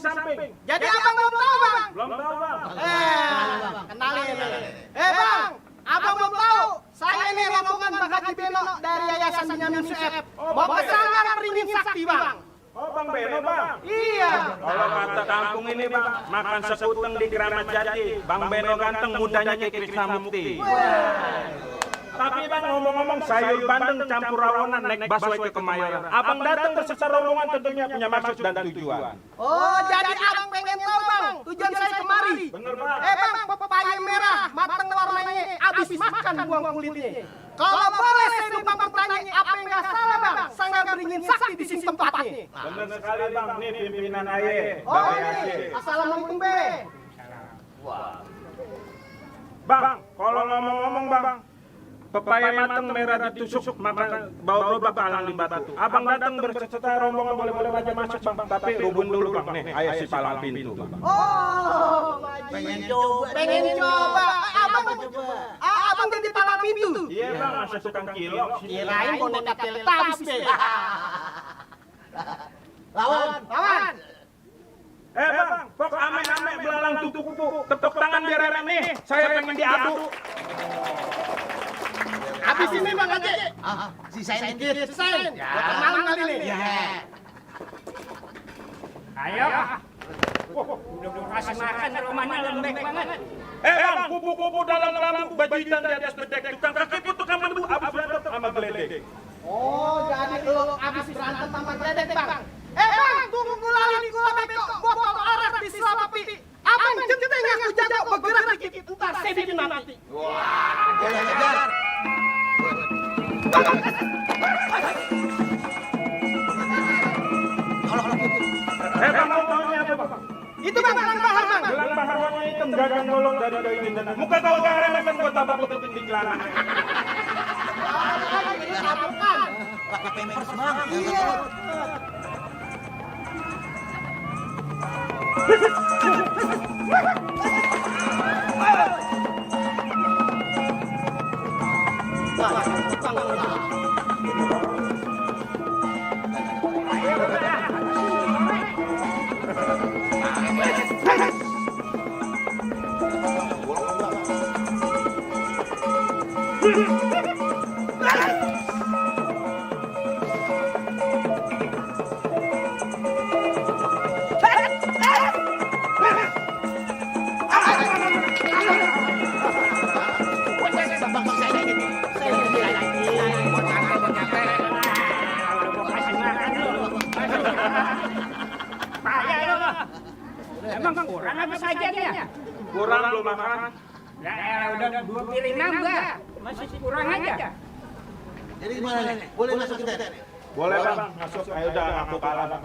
samping. Jadi abang belum tahu bang? Belum tahu bang. Kenalin. Bang, abang belum tahu. Saya ini rombongan Bang Haji Beno dari Yayasan Benyamin Sueb. Mau ke sanggar Beringin Sakti bang. Oh Bang Beno bang. Iya. Kalau kata kampung ini bang, makan sekuteng di Keramat Jati. Bang Beno ganteng, mudanya kayak Krisnamukti. Tapi bang ngomong-ngomong sayur bandeng campur rawonan naik busway ke Kemayoran. Abang datang beserta rombongan tentunya punya maksud dan tujuan. Oh, jadi abang pengen tahu bang tujuan saya kemari. Bener bang. Bang, pepaya merah, matang warnanya, habis makan buang kulitnya. Kalau boleh saya numpang bertanya, apa yang nggak salah bang? Sanggar Beringin Sakti di sini tempatnya. Bener sekali bang, ini pimpinan AYE. Oh ini, assalamualaikum be. Bang, kalau ngomong-ngomong bang, pepaya matang merah ditusuk, maka bau gerobak alang di batu. Abang datang berserta rombongan boleh-boleh aja masuk bang, tapi rubun dulu bang, nih ayah si palang pintu bang. Oh, pengen coba. Abang jadi palang pintu. Iya bang, masa tukang kilo. Kirain boneka Teletubbies be. Lawan. Bang, pok ame-ame belalang tutup-tutup, tepuk tangan biar rame nih, saya pengen diadu. Habis ini bang Haji. Sisain dikit. Sisain. Buat malam kali nih. Ayo. Udah kasih makan rumahnya lembek banget. Bang, kupu-kupu dalam lampu, baju hitam di atas bedek, tukang kaki tukang mendu, abis berantem sama geledek. Oh, jadi lo habis berantem sama geledek bang. Bang, tunggu lali gula bebek botol arak di selapi. Abang centeng aku jaga bergerak dikit, entar saya bikin nanti. Wah, jalan-jalan. Bang, mau taunya apa bang? Itu bang, gelang bahar bang. Gelang bahar warna hitam, gagang golong dari kayu jendana. Muka kau garam kan gua tabak lu keting di celana. Ini tabukan. Pakai pemers bang. Iya. Emang kurang apa sajiannya? Kurang belum makan. Ya elah, udah 2 piring nambah. Masih kurang aja. Jadi gimana nih? Boleh masuk kita nih? Boleh bang, masuk. Ayo udah aku kalah bang.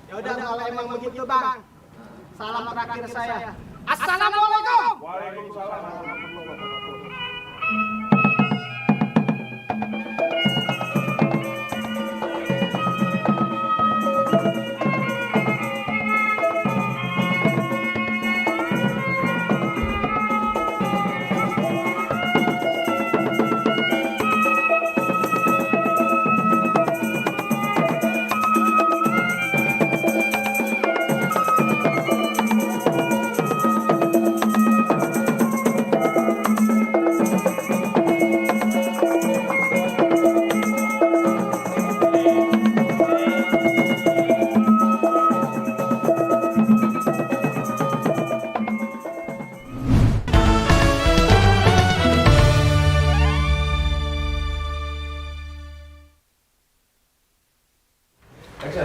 Ya udah kalau emang begitu bang. Salam terakhir saya. Assalamualaikum. Waalaikumsalam.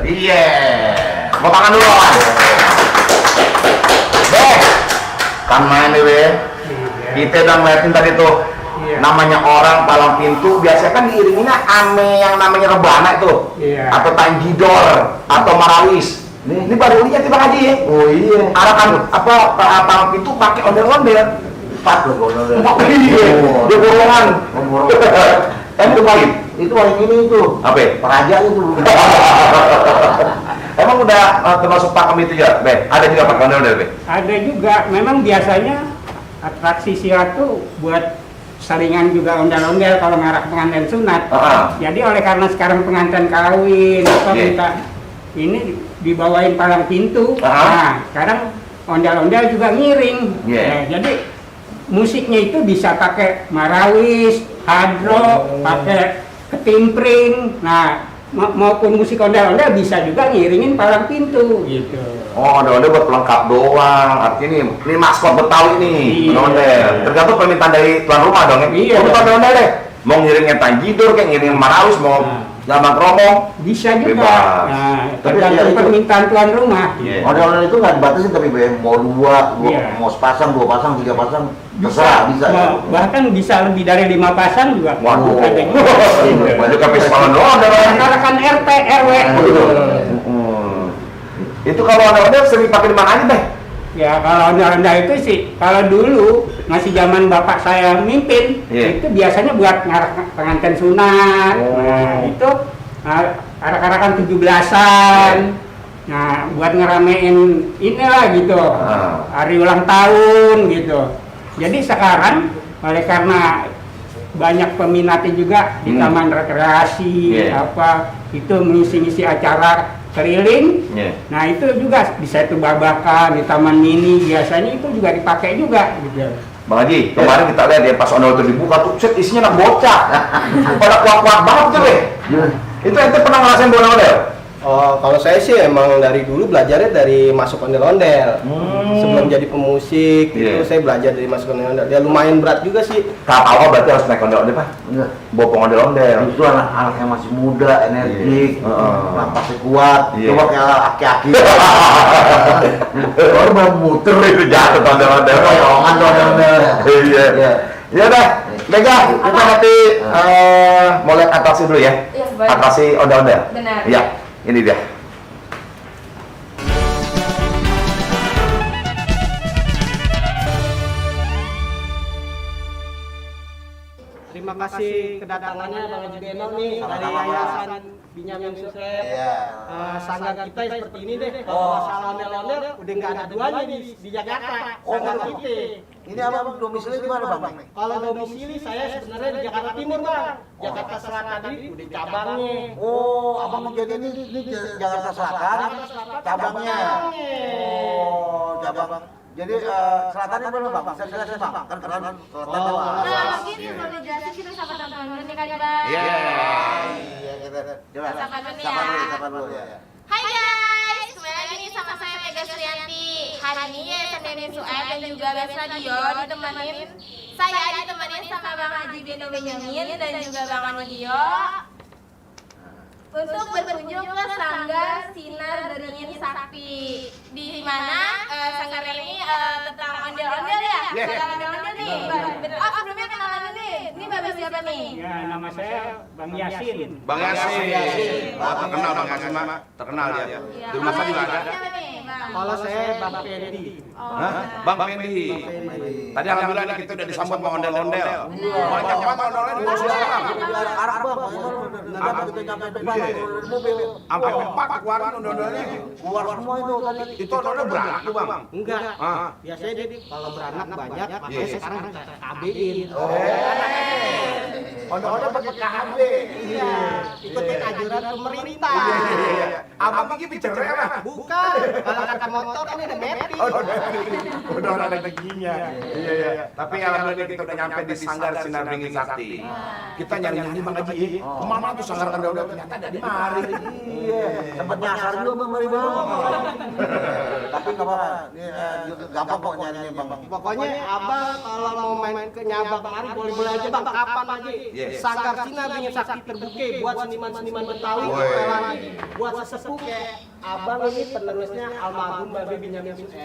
Iya, mau makan dulu kan? Kan main deh, be. Kita udah ngeliatin tadi tuh. Namanya orang palang pintu biasanya kan diiringinnya ame yang namanya rebana tuh, atau tanjidor, atau marawis. Ini baru lihat Bang Haji ya. Oh iya. Arakan apa palang pintu pakai ondel-ondel. Pas loh ondel. Iya. Dia borongan. Itu paling. Itu paling ini itu. Apa? Peraja itu. Emang udah termasuk pakem itu ya, Be? Ada juga pakai ondel-ondel, Be? Ada juga. Memang biasanya atraksi silat tuh buat saringan juga ondel-ondel kalau ngarah pengantin sunat. Jadi oleh karena sekarang pengantin kawin atau minta ini dibawain palang pintu. Ah. Nah, sekarang ondel-ondel juga ngiring. Iya. Nah, jadi musiknya itu bisa pakai marawis, hadro, pakai ketimpring. Nah, maupun musik ondel-ondel bisa juga ngiringin palang pintu gitu. Oh, ondel-ondel buat pelengkap doang. Artinya ini maskot Betawi nih, Iya. ondel. Tergantung permintaan dari tuan rumah dong ya. Iya. Oh, bukan ondel deh. Mau ngiringin tanjidur, kayak ngiringin marawis, mau gambang kromong. Bisa juga. Bebas. Nah, Tapi tergantung itu- permintaan tuan rumah. Iya. Ondel-ondel itu nggak dibatasin tapi mau Iya. mau sepasang, 2 pasang, 3 pasang, terserah bisa. Ya. Bahkan bisa lebih dari 5 pasang juga. Waduh. Ada juga. Itu ke festival doang ondel. Rekan RT, RW. Itu kalau ondel-ondel sering pakai di mana aja teh? Ya kalau ondel-ondel itu sih, kalau dulu masih zaman bapak saya mimpin, Iya. itu biasanya buat ngarak pengantin sunat. Oh. Nah itu arak-arakan 17-an. Nah buat ngeramein inilah gitu, hari ulang tahun gitu. Jadi sekarang oleh karena banyak peminatnya juga di taman rekreasi, Iya. apa itu mengisi-ngisi acara keliling. Iya. Nah itu juga bisa itu babakan di taman mini, biasanya itu juga dipakai juga gitu. Bang Haji, kemarin kita lihat ya pas ondel itu dibuka tuh set isinya anak bocah. Pada kuat-kuat banget tuh deh. Itu ente pernah ngerasain bawa ondel? Oh, kalau saya sih emang dari dulu belajarnya dari masuk ondel-ondel. Sebelum jadi pemusik, Iya. itu saya belajar dari masuk ondel-ondel. Ya lumayan berat juga sih. Tahap awal berarti harus naik ondel-ondel, Pak. Enggak. Bawa ondel-ondel. Itu anak-anak yang masih muda, energik, Iya. napasnya kuat, Iya. coba kayak aki-aki. Baru baru muter itu jatuh ondel-ondel. Royongan tuh ondel-ondel. Iya. Iya. Ya udah, Mega, kita nanti mau lihat atraksi dulu ya. Iya, boleh. Atraksi ondel-ondel. Benar. Iya, ini dia. Terima kasih kedatangannya Bang Haji Benol nih dari Yayasan Binyamin Sueb. Iya. Sanggar kita seperti ini deh. Kalau masalah ondel-ondel udah nggak ada duanya di Jakarta. Sanggar kita. Ini apa domisili di mana, Bang? Kalau domisili saya sebenarnya di Jakarta Timur, Bang. Jakarta Selatan ini udah cabangnya. Oh, abang jadi ini Jakarta Selatan, cabangnya. Oh, cabang. Jadi selatannya mana, Bang? Bisa jelasin, Bang? Kan keren kan? Selatan Oh, Jawa. Nah, mungkin sebelum dijelasin kita sapa teman-teman nih kali, Bang. Iya. Iya, kita. Coba. Sapa dulu ya. Sapa dulu ya. Hai guys, kembali lagi nih sama saya Mega Suryanti. Hari ini Yayasan Binyamin Sueb dan juga Best Radio ditemenin sama Bang Haji Beno Benyamin dan juga Bang Anidyo untuk berkunjung ke Sanggar Sinar Beringin Sakti. Di mana sanggar ini tentang ondel-ondel ya? Sanggar ondel-ondel nih. Oh, sebelumnya kenalan dulu nih. Ini Bapak siapa nih? Ya nama saya Bang Yasin. Bang Yasin. Wah, terkenal Bang Yasin, Mak. Terkenal dia. Iya. Di rumah saya juga ada. Siapa nih, Bang? Kalau saya Bang Pendi. Oh, Hah? Bang Pendi. Tadi alhamdulillah nih kita udah disambut sama ondel-ondel. Banyak banget ondel-ondel di musuh sekarang. Arak, Bang. Nanti kita nyampe depan mobil. Sampai empat keluaran ondel-ondelnya. Keluar semua itu tadi. Itu ondel-ondel beranak tuh, Bang. Enggak. Ah. Biasanya dia kalau beranak banyak, Iya. makanya sekarang kita KB-in. Ondel-ondel pakai KB. Iya. Ikutin anjuran pemerintah. Abang ini bicara apa? Bukan. Kalau kata motor ini ada mapping. Udah ada rezekinya. Iya. Tapi alhamdulillah kita udah nyampe di Sanggar Sinar Beringin Sakti. Kita nyari-nyari Bang Haji. Kemana tuh Sanggar ondel-ondel ternyata ada di mari. Iya. Sempat nyasar juga Bang Mari Bang. Tapi nggak apa-apa. Ini gampang kok nyarinya Bang. Pokoknya abang kalau mau main ke Nyabang mari boleh-boleh aja bang, kapan aja. Yes. Sanggar Sinar Beringin Sakti terbuka buat seniman-seniman Betawi, Woi. lagi buat sesepuh kayak abang ini penerusnya almarhum Babe Binyamin Sueb.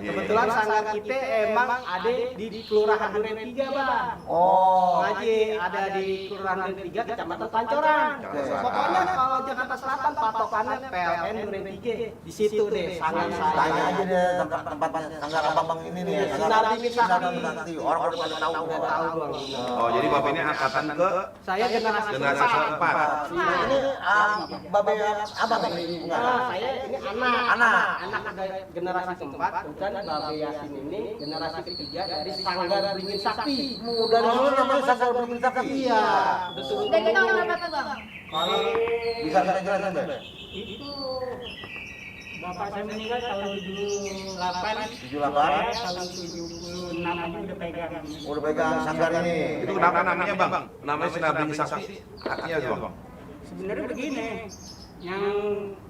Kebetulan sanggar kita emang ada di Kelurahan Duren 3 bang. Oh. Lagi ada di Kelurahan Duren 3 Kecamatan Pancoran. Pokoknya kalau Jakarta Selatan patokannya PLN Duren 3 di situ deh sanggar saya. Tanya aja deh tempat sanggar abang ini nih. Sinar Beringin Sakti. Orang-orang pada tahu. Udah tahu bang. Oh, jadi Bapak ini angkatan ke Saya generasi generasi keempat. Nah, ini babe abang ini. Nah, saya ini anak Anak. generasi keempat, dan Babe Yasin ini generasi ketiga dari Sanggar Beringin Sakti. Dari dulu namanya sanggar Beringin Sakti. Iya, betul. Dari tahun berapa tuh, Bang? Kalau bisa saya jelasin Mbak? Itu bapak saya meninggal tahun 78. 78. Saya tahun 76 aja udah pegang. Udah pegang sanggar ini. Itu kenapa namanya bang? Namanya Sinar Beringin Sakti. Artinya apa bang? Sebenarnya begini, yang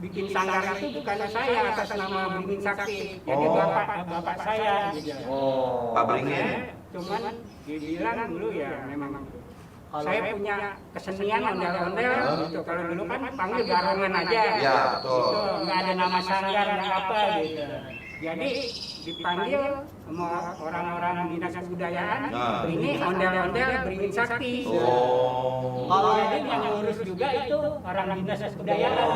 bikin sanggar itu bukan saya atas nama Beringin Sakti. Jadi Oh. bapak saya. Oh. Pak Beringin. Cuman dia bilang dulu ya memang saya punya kesenian ondel-ondel gitu. Kalau dulu kan panggil garongan aja. Ya, betul. Gitu, nggak ada nama sanggar, nggak apa gitu. Jadi dipanggil sama orang-orang dinas kebudayaan, Nah. ini ondel-ondel Beringin Sakti. Oh. Kalau jadi yang ngurus juga itu orang dinas kebudayaan.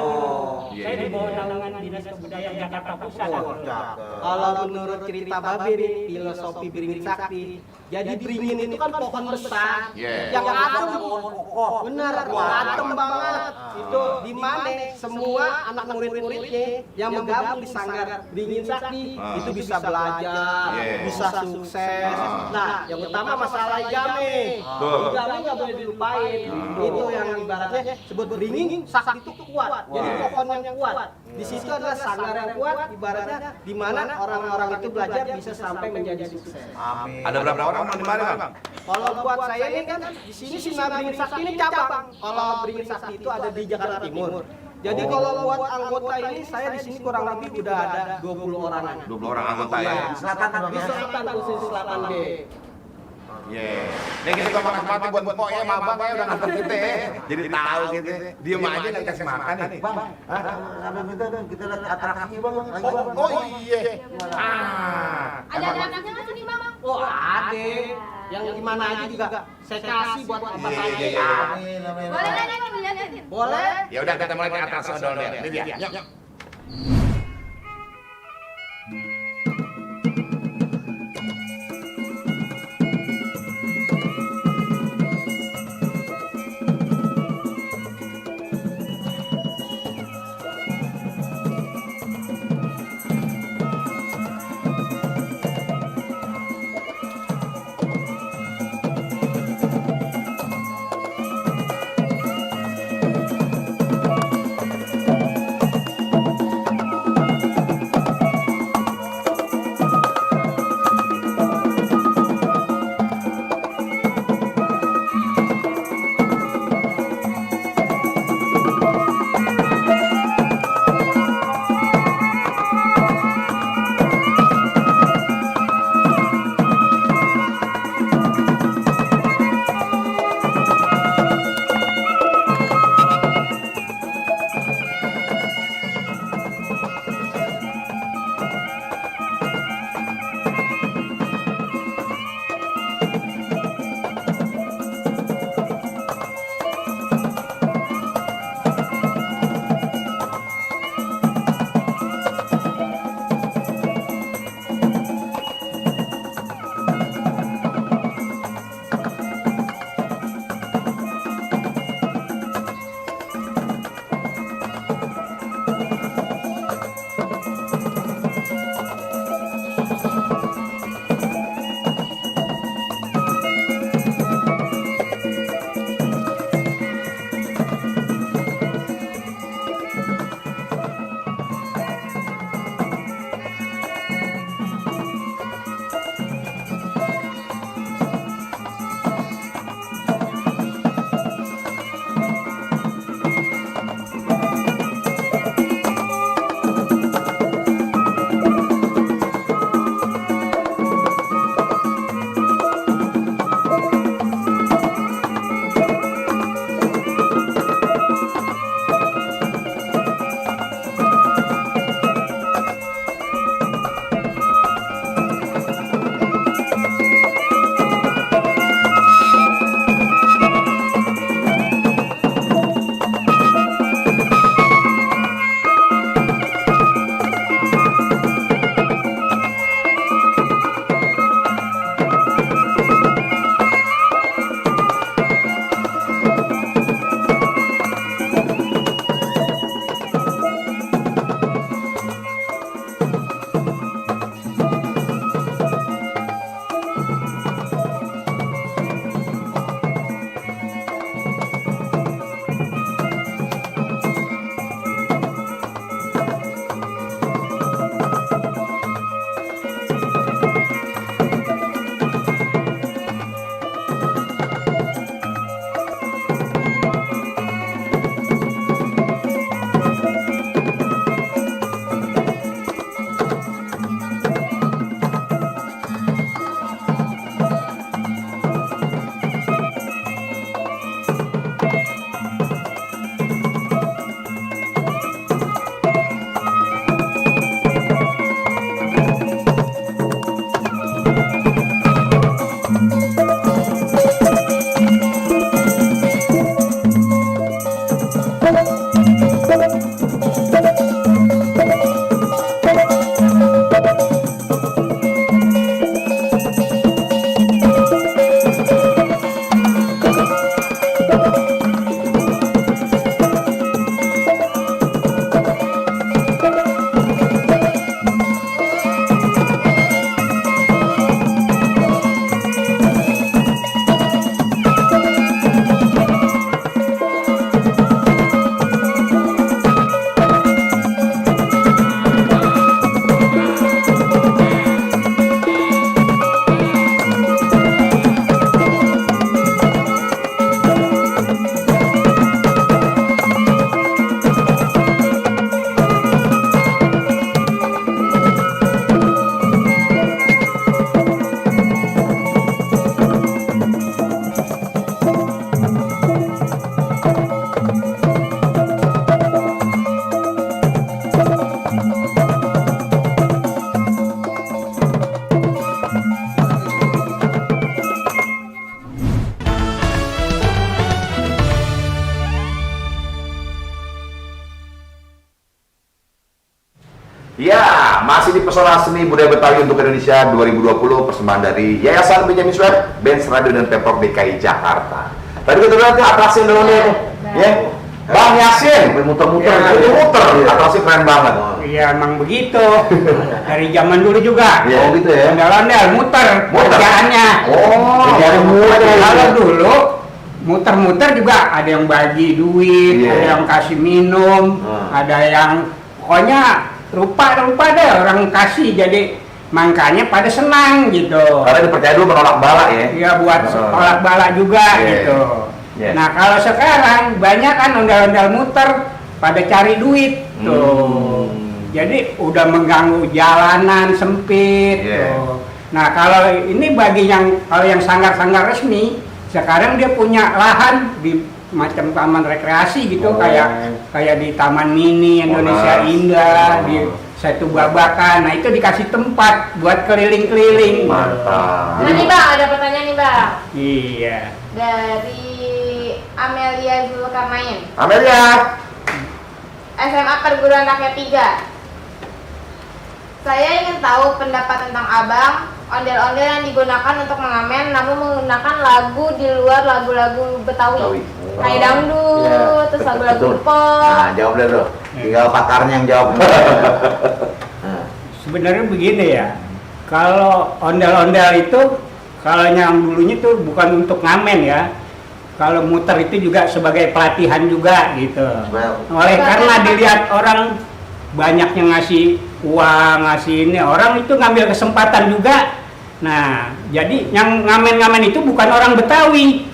Iya, Saya di bawah iya. naungan dinas kebudayaan Jakarta Pusat. Oh, cakep. Kalau menurut cerita Babe nih, filosofi Beringin Sakti, jadi beringin itu kan pohon besar Yeah. yang atom, Kokoh. benar, atom banget. Itu di mana semua anak murid-muridnya yang menggabung di sanggar Beringin Sakti itu bisa belajar, Yeah. bisa sukses. Nah, yang utama masalah igame. Betul. Igame nggak boleh dilupain. Itu yang ibaratnya sebut Beringin Sakti itu kuat. Jadi Wah. pohon yang kuat. Di situ adalah sanggar yang kuat, ibaratnya di mana orang-orang itu belajar bisa sampai menjadi sukses. Amin. Ada berapa orang di mana bang? Kalau buat saya ini kan di sini Sinar Beringin Sakti ini cabang. Kalau Beringin Sakti itu ada di Jakarta Timur. Jadi kalau buat anggota ini saya di sini kurang lebih udah ada 20 orangan. 20 orang anggota ya. Di selatan kan Di selatan khusus selatan B. Iya. Nih kita sama mati buat mpok ya, sama abang ya udah nganter kita ya. Jadi tahu gitu. Diem aja nggak kasih makan nih. Bang, sampai kita lihat atraksi bang. Lagi, Oh, Bang. oh iya. Ah. Ada anak-anaknya nggak sih bang? Oh ada. Yang gimana aja juga saya kasih buat apa Iya, saja. iya, iya. Amin, amin. Boleh nggak nih dilihatin? Boleh? Ya udah kita mulai ke atas odolnya. Ini dia. Yuk. Ya, masih di Pesona Seni Budaya Betawi untuk Indonesia 2020, persembahan dari Yayasan Benjamin Sueb, Benz Radio dan Pemprov DKI Jakarta. Tadi kita lihat atraksi dulu nih, ya. Bang Yasin, muter-muter, atraksi keren banget. Iya, emang begitu. Dari zaman dulu juga. Oh gitu ya. Ondel-ondel, muter kerjaannya. Jadi muter. Kalau dulu muter-muter juga ada yang bagi duit, Iya. ada yang kasih minum, ada yang pokoknya rupa-rupa deh orang kasih, jadi makanya pada senang gitu. Karena dipercaya dulu menolak bala ya. Iya, buat tolak bala juga Iya. gitu. Iya. Nah kalau sekarang banyak kan ondel-ondel muter pada cari duit tuh. Jadi udah mengganggu jalanan sempit Iya. tuh. Nah kalau ini bagi kalau yang sanggar-sanggar resmi, sekarang dia punya lahan di macam taman rekreasi gitu, kayak di Taman Mini Indonesia Monas. Indah, di Satu Babakan. Nah itu dikasih tempat buat keliling-keliling. Mantap. Nah nih Bang, ada pertanyaan nih Bang. Iya. Dari Amelia Zulkarnain, Amelia. SMA Perguruan Rakyat 3. Saya ingin tahu pendapat tentang Abang, ondel-ondel yang digunakan untuk mengamen namun menggunakan lagu di luar lagu-lagu Betawi. Kayak dangdut, terus lagu-lagu pop. Nah, jawab deh bro. Tinggal pakarnya yang jawab. Sebenarnya begini ya, kalau ondel-ondel itu, kalau yang dulunya tuh bukan untuk ngamen ya, kalau muter itu juga sebagai pelatihan juga gitu. Oleh karena dilihat orang banyak yang ngasih uang, ngasih ini, orang itu ngambil kesempatan juga. Nah, jadi yang ngamen-ngamen itu bukan orang Betawi.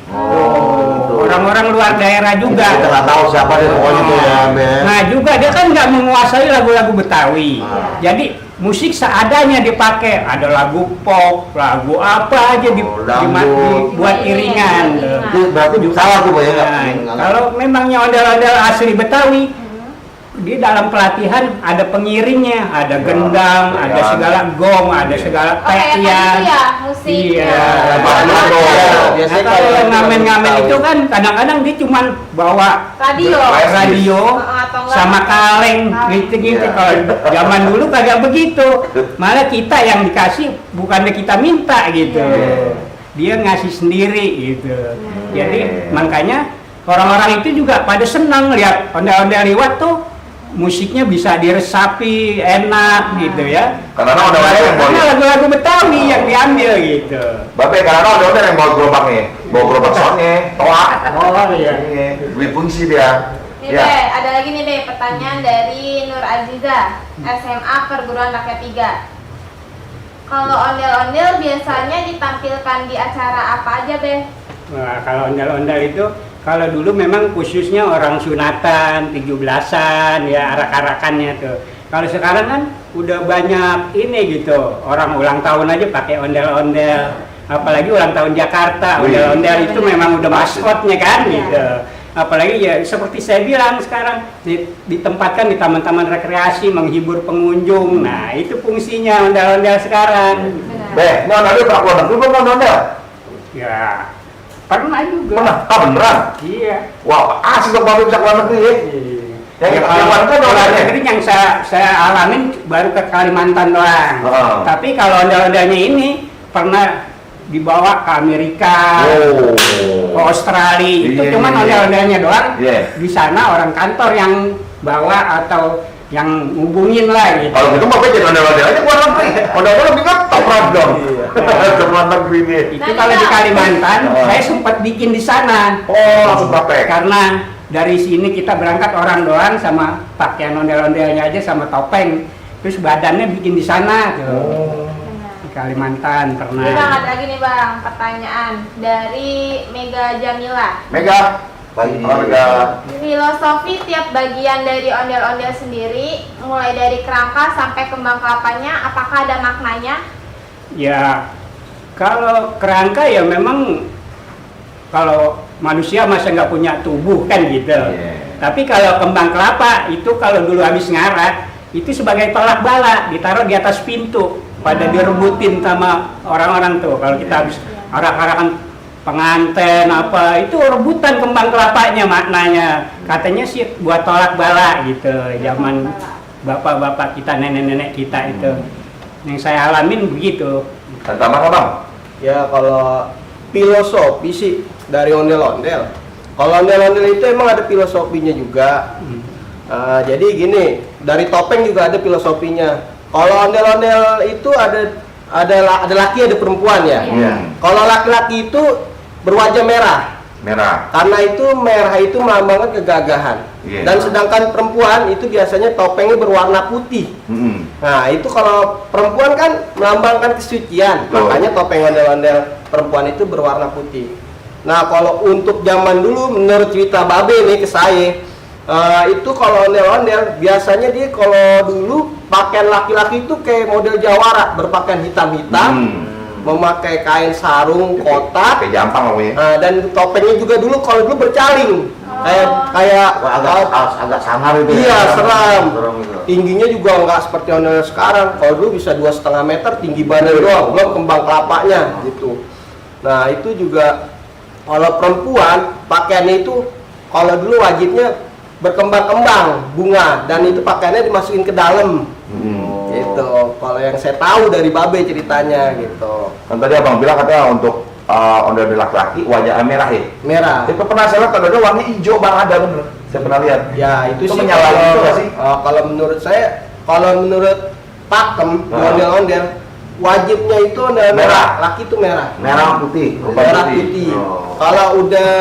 Orang-orang luar daerah juga. Kita nggak tahu siapa dia pokoknya tuh ya, Ben. Nah juga dia kan nggak menguasai lagu-lagu Betawi. Jadi musik seadanya dipakai. Ada lagu pop, lagu apa aja dibuat iringan. Itu berarti salah tuh Boy, ya nggak? Nah, kalau memangnya ondel-ondel asli Betawi, di dalam pelatihan ada pengiringnya, ada gendang, ada segala gong, ada segala Oke, kan itu tekian. ya musiknya. Iya. Nah, kalau yang ngamen-ngamen itu kan kadang-kadang dia cuman bawa Radio. radio Atau enggak sama kaleng kaleng. gitu-gitu. Iya. Kalau zaman dulu kagak begitu. Malah kita yang dikasih bukannya kita minta gitu. Dia ngasih sendiri gitu. Jadi makanya orang-orang itu juga pada senang lihat ondel-ondel liwat tuh, musiknya bisa diresapi enak gitu ya. Karena ondel-ondel yang Karena bawa. lagu-lagu Betawi yang diambil gitu. Bapak karena ondel-ondel yang bawa gerobak nih, bawa gerobak soundnya, toa. Oh iya. Beli fungsi dia. Nih Be, ada lagi nih Be, pertanyaan dari Nur Aziza, SMA Perguruan Rakyat 3. Kalau ondel-ondel biasanya ditampilkan di acara apa aja Be? Nah, kalau ondel-ondel itu, kalau dulu memang khususnya orang sunatan, 17-an, ya arak-arakannya tuh. Kalau sekarang kan udah banyak ini gitu, orang ulang tahun aja pakai ondel-ondel. Apalagi ulang tahun Jakarta, ondel-ondel itu memang udah maskotnya kan gitu. Apalagi ya seperti saya bilang sekarang ditempatkan di taman-taman rekreasi menghibur pengunjung. Nah itu fungsinya ondel-ondel sekarang. Be, ini ondel-ondel pernah keluar negeri belum ondel? Ya pernah juga. Pernah? Ah beneran? Iya. Wah, asik dong Bapak bisa keluar negeri ya. Yang kalau itu luar negeri yang saya alamin baru ke Kalimantan doang. Tapi kalau ondel-ondelnya ini pernah dibawa ke Amerika, ke Australia. Itu cuman ondel-ondelnya doang. Di sana orang kantor yang bawa atau yang ngubungin lah gitu. Kalau gitu Bapak jadi ondel-ondel aja keluar negeri. Ondel-ondel lebih kan top dong. Ke luar negeri nih. Itu kalau di Kalimantan, saya sempat bikin di sana. Oh, langsung praktek. Karena dari sini kita berangkat orang doang sama pakaian ondel-ondelnya aja sama topeng. Terus badannya bikin di sana tuh. Di Kalimantan pernah. Ini Bang, ada lagi nih Bang, pertanyaan dari Mega Jamila. Mega. Mega. Filosofi tiap bagian dari ondel-ondel sendiri, mulai dari kerangka sampai kembang kelapanya, apakah ada maknanya? Ya, kalau kerangka ya memang kalau manusia masa nggak punya tubuh kan gitu. Tapi kalau kembang kelapa itu kalau dulu habis ngarat itu sebagai tolak bala, ditaruh di atas pintu pada direbutin sama orang-orang tuh. Kalau kita habis arak-arakan pengantin apa itu rebutan kembang kelapanya maknanya. Katanya sih buat tolak bala gitu zaman bapak-bapak kita, nenek-nenek kita itu. Yang saya alamin begitu. Dan tambah Bang? Ya kalau filosofi sih dari ondel-ondel. Kalau ondel-ondel itu emang ada filosofinya juga. Jadi gini, dari topeng juga ada filosofinya. Kalau ondel-ondel itu ada laki ada perempuan ya. Iya. Kalau laki-laki itu berwajah merah. Merah. Karena itu merah itu melambangkan kegagahan. Iya. Dan sedangkan perempuan itu biasanya topengnya berwarna putih. Nah, itu kalau perempuan kan melambangkan kesucian. Betul. Makanya topeng ondel-ondel perempuan itu berwarna putih. Nah, kalau untuk zaman dulu menurut cerita Babe nih ke saya, itu kalau ondel-ondel biasanya dia kalau dulu pakaian laki-laki itu kayak model jawara, berpakaian hitam-hitam. Memakai kain sarung kotak, Kayak jampang pokoknya. dan topengnya juga dulu kalau dulu bercaling, kayak Wah, agak sangar itu. iya, seram. Gitu. Tingginya juga nggak seperti ondel sekarang. Kalau dulu bisa 2,5 meter tinggi badan doang, belum kembang kelapanya gitu. Nah itu juga kalau perempuan pakaiannya itu kalau dulu wajibnya berkembang-kembang bunga dan itu pakaiannya dimasukin ke dalam. Gitu. Kalau yang saya tahu dari Babe ceritanya gitu. Kan tadi Abang bilang katanya untuk ondel-ondel laki-laki wajahnya merah ya? Merah. Itu pernah saya lihat ada warna hijau Bang, ada bener. Saya pernah lihat. Ya itu sih menyalahi itu nggak sih? kalau menurut saya, kalau menurut pakem ondel-ondel wajibnya itu ondel merah. Laki itu merah. Merah putih. Merah putih. Oh. Kalau udah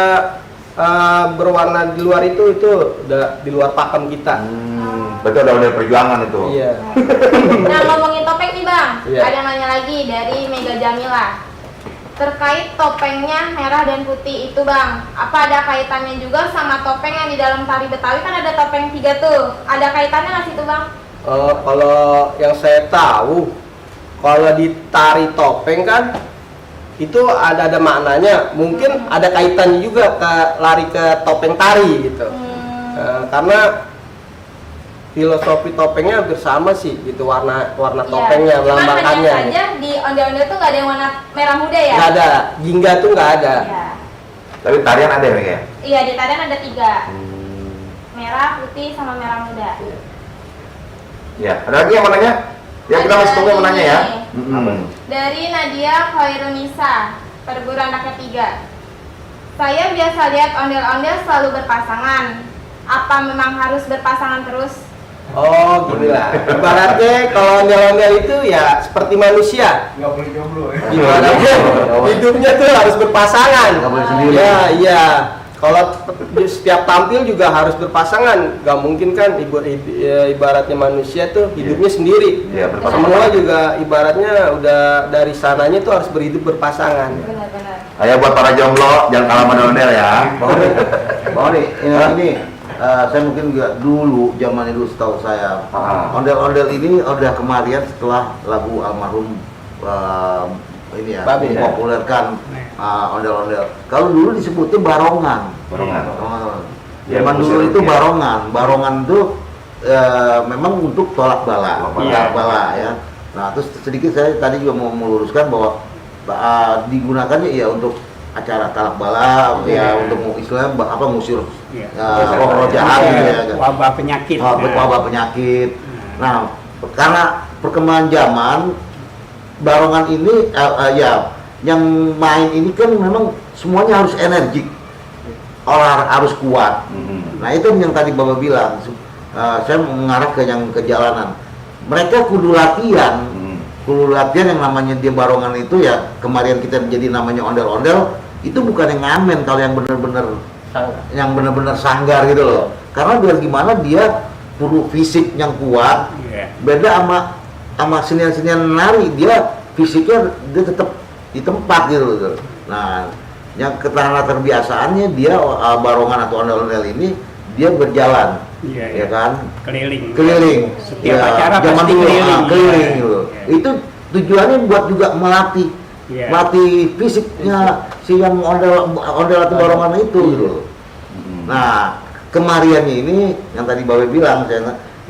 berwarna di luar itu udah di luar pakem kita. Berarti ada ondel perjuangan itu. Iya. Nah, ngomongin topeng nih Bang, Iya. ada yang nanya lagi dari Mega Jamila. Terkait topengnya merah dan putih itu Bang, apa ada kaitannya juga sama topeng yang di dalam tari Betawi? Kan ada topeng 3 tuh, ada kaitannya nggak sih tuh Bang? Kalau yang saya tahu, kalau di tari topeng kan itu ada maknanya. Mungkin ada kaitannya juga lari ke topeng tari gitu. Karena filosofi topengnya hampir sama sih gitu, warna topengnya, Cuman melambangkannya. hanya saja di ondel-ondel tuh nggak ada yang warna merah muda ya? Nggak ada, jingga tuh nggak ada. Iya. Tapi tarian ada ya? Iya, di tarian ada 3. Merah, putih, sama merah muda. Ya. Ada lagi yang mau nanya? Ya kita masih tunggu yang mau nanya ya. Dari Nadia Khairunisa, perguruan anaknya 3. Saya biasa lihat ondel-ondel selalu berpasangan. Apa memang harus berpasangan terus? Oh, gini lah. Ibaratnya kalau ondel-ondel itu ya seperti manusia. Nggak boleh jomblo ya. Ibaratnya hidupnya tuh harus berpasangan. Nggak boleh sendiri. Ya, iya. Kalau setiap tampil juga harus berpasangan. Gak mungkin kan ibaratnya manusia tuh hidupnya sendiri. Iya, berpasangan. Semua juga ibaratnya udah dari sananya tuh harus berhidup berpasangan. Benar-benar. Ayo buat para jomblo jangan kalah sama ondel ya. Bang Odi, ini saya mungkin juga dulu zaman itu setahu saya ondel-ondel ini udah kemarin setelah lagu almarhum ini ya Babe, mempopulerkan ondel-ondel. Kalau dulu disebutnya barongan. Barongan. Ya, Zaman dulu musik, itu ya. barongan itu memang untuk tolak bala, ya. Nah, terus sedikit saya tadi juga mau meluruskan bahwa digunakannya ya untuk acara talak bala, ya untuk istilahnya ngusir roh jahat gitu ya. Wabah penyakit. Wabah penyakit. Nah, karena perkembangan zaman barongan ini ya yang main ini kan memang semuanya harus energik, harus kuat. Nah itu yang tadi Bapak bilang, saya mengarah ke yang ke jalanan. Mereka kudu latihan yang namanya dia barongan itu ya. Kemarin kita jadi namanya ondel-ondel itu bukan yang ngamen, kalau yang benar-benar sanggar gitu loh. Karena biar gimana dia perlu fisik yang kuat. Beda sama senian-senian nari, dia fisiknya dia tetap di tempat gitu loh. Nah, yang ketahanan terbiasaannya dia barongan atau ondel-ondel ini dia berjalan, ya kan? Keliling. Setiap acara zaman pasti dulu keliling. keliling gitu. Itu tujuannya buat juga melatih fisiknya si yang ondel atau barongan itu gitu loh. Nah, kemariannya ini yang tadi Babe bilang,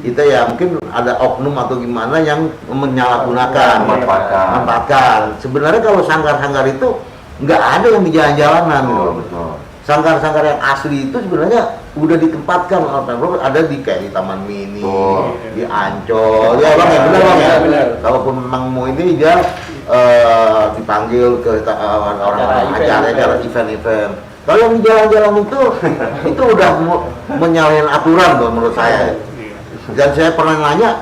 kita ya mungkin ada oknum atau gimana yang menyalahgunakan, memanfaatkan. Sebenarnya kalau sanggar-sanggar itu nggak ada yang di jalan-jalanan, gitu. sanggar-sanggar yang asli itu sebenarnya udah ditempatkan oleh Pemprov, ada di kayak di Taman Mini, di Ancol, ya bang ya benar bang ya. Benar. Kalaupun memang mau ini dia dipanggil ke orang-orang acara event-event. Kalau yang di jalan-jalan itu udah menyalahin aturan tuh menurut saya. Dan saya pernah nanya,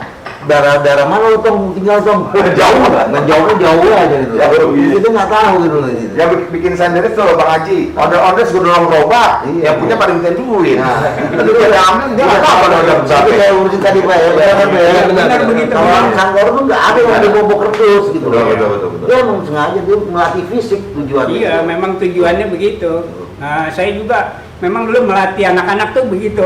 daerah mana lo Tom tinggal Tom? Jauh nggak? Jauhnya jauh aja gitu. Itu nggak tahu gitu. Yang bikin sendiri tuh Bang Haji, order sudah dorong gerobak, yang punya paling minta duit. Itu dia ambil, dia nggak tahu kalau order besar. Itu kayak urusin tadi Pak ya, benar begitu. Kalau orang kantor tuh nggak ada yang ada bobok kerdus gitu. Betul. Dia memang sengaja dia melatih fisik tujuannya. Iya, memang tujuannya begitu. Nah, saya juga memang dulu melatih anak-anak tuh begitu.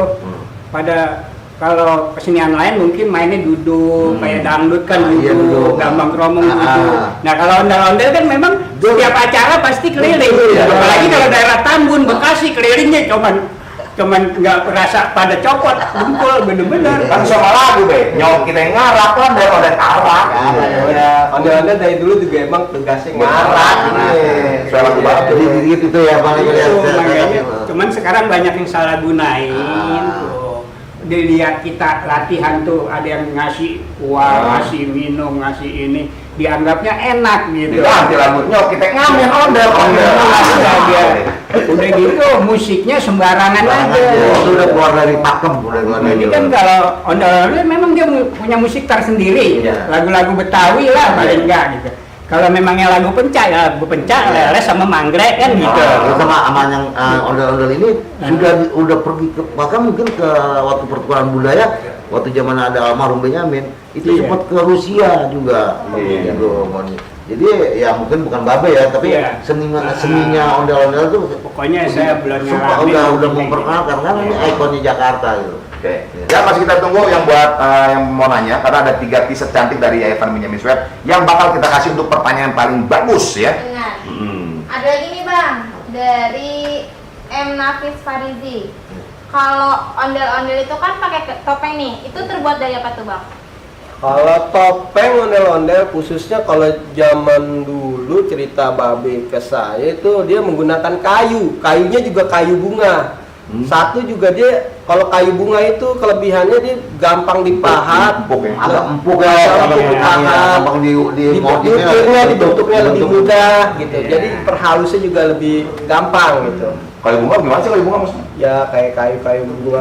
Pada kalau kesenian lain mungkin mainnya duduk, kayak dangdut kan duduk, gambang kromong duduk. Nah, kalau ondel-ondel kan memang setiap acara pasti keliling. Apalagi kalau daerah Tambun, Bekasi kelilingnya cuman nggak berasa pada copot, kumpul bener-bener. Kan sama lagu be, nyok kita yang ngarak kan dari order arak. Ondel-ondel dari dulu juga emang tugasnya ngarak. Soal lagu baru. Jadi gitu ya Bang. Makanya, cuman sekarang banyak yang salah gunain tuh. Dilihat kita latihan tuh ada yang ngasih uang, ngasih minum, ngasih ini, dianggapnya enak gitu. Diganti lagu nyok kita ngamen ondel. Udah gitu musiknya sembarangan aja. Udah keluar dari pakem, udah keluar dari. Ini kan kalau ondel-ondel memang dia punya musik tersendiri, lagu-lagu Betawi lah paling enggak gitu. Kalau memangnya lagu pencak ya lagu pencak, lele sama manggrek kan gitu. Sama yang ondel-ondel ini udah pergi ke, bahkan mungkin ke waktu pertukaran budaya, waktu zaman ada almarhum Benyamin itu sempat ke Rusia juga gitu. Jadi ya mungkin bukan babe ya, tapi seninya ondel-ondel tuh pokoknya saya belum ngalamin. udah memperkenalkan kan ini ikonnya Jakarta gitu. Oke. Ya masih kita tunggu yang buat yang mau nanya, karena ada 3 teaser cantik dari Evan Benyamin Sueb yang bakal kita kasih untuk pertanyaan paling bagus ya. Benar. Ada lagi nih Bang, dari M. Nafis Farizi. Kalau ondel-ondel itu kan pakai topeng nih, itu terbuat dari apa tuh Bang? Kalau topeng ondel-ondel khususnya kalau zaman dulu cerita babe ke saya itu dia menggunakan kayunya juga kayu bunga. Satu juga dia kalau kayu bunga itu kelebihannya dia gampang dipahat, agak empuk ya, gampang dibentuknya lebih mudah gitu. Jadi perhalusnya juga lebih gampang gitu. Kayu bunga gimana sih kayu bunga maksudnya? Ya kayak kayu bunga.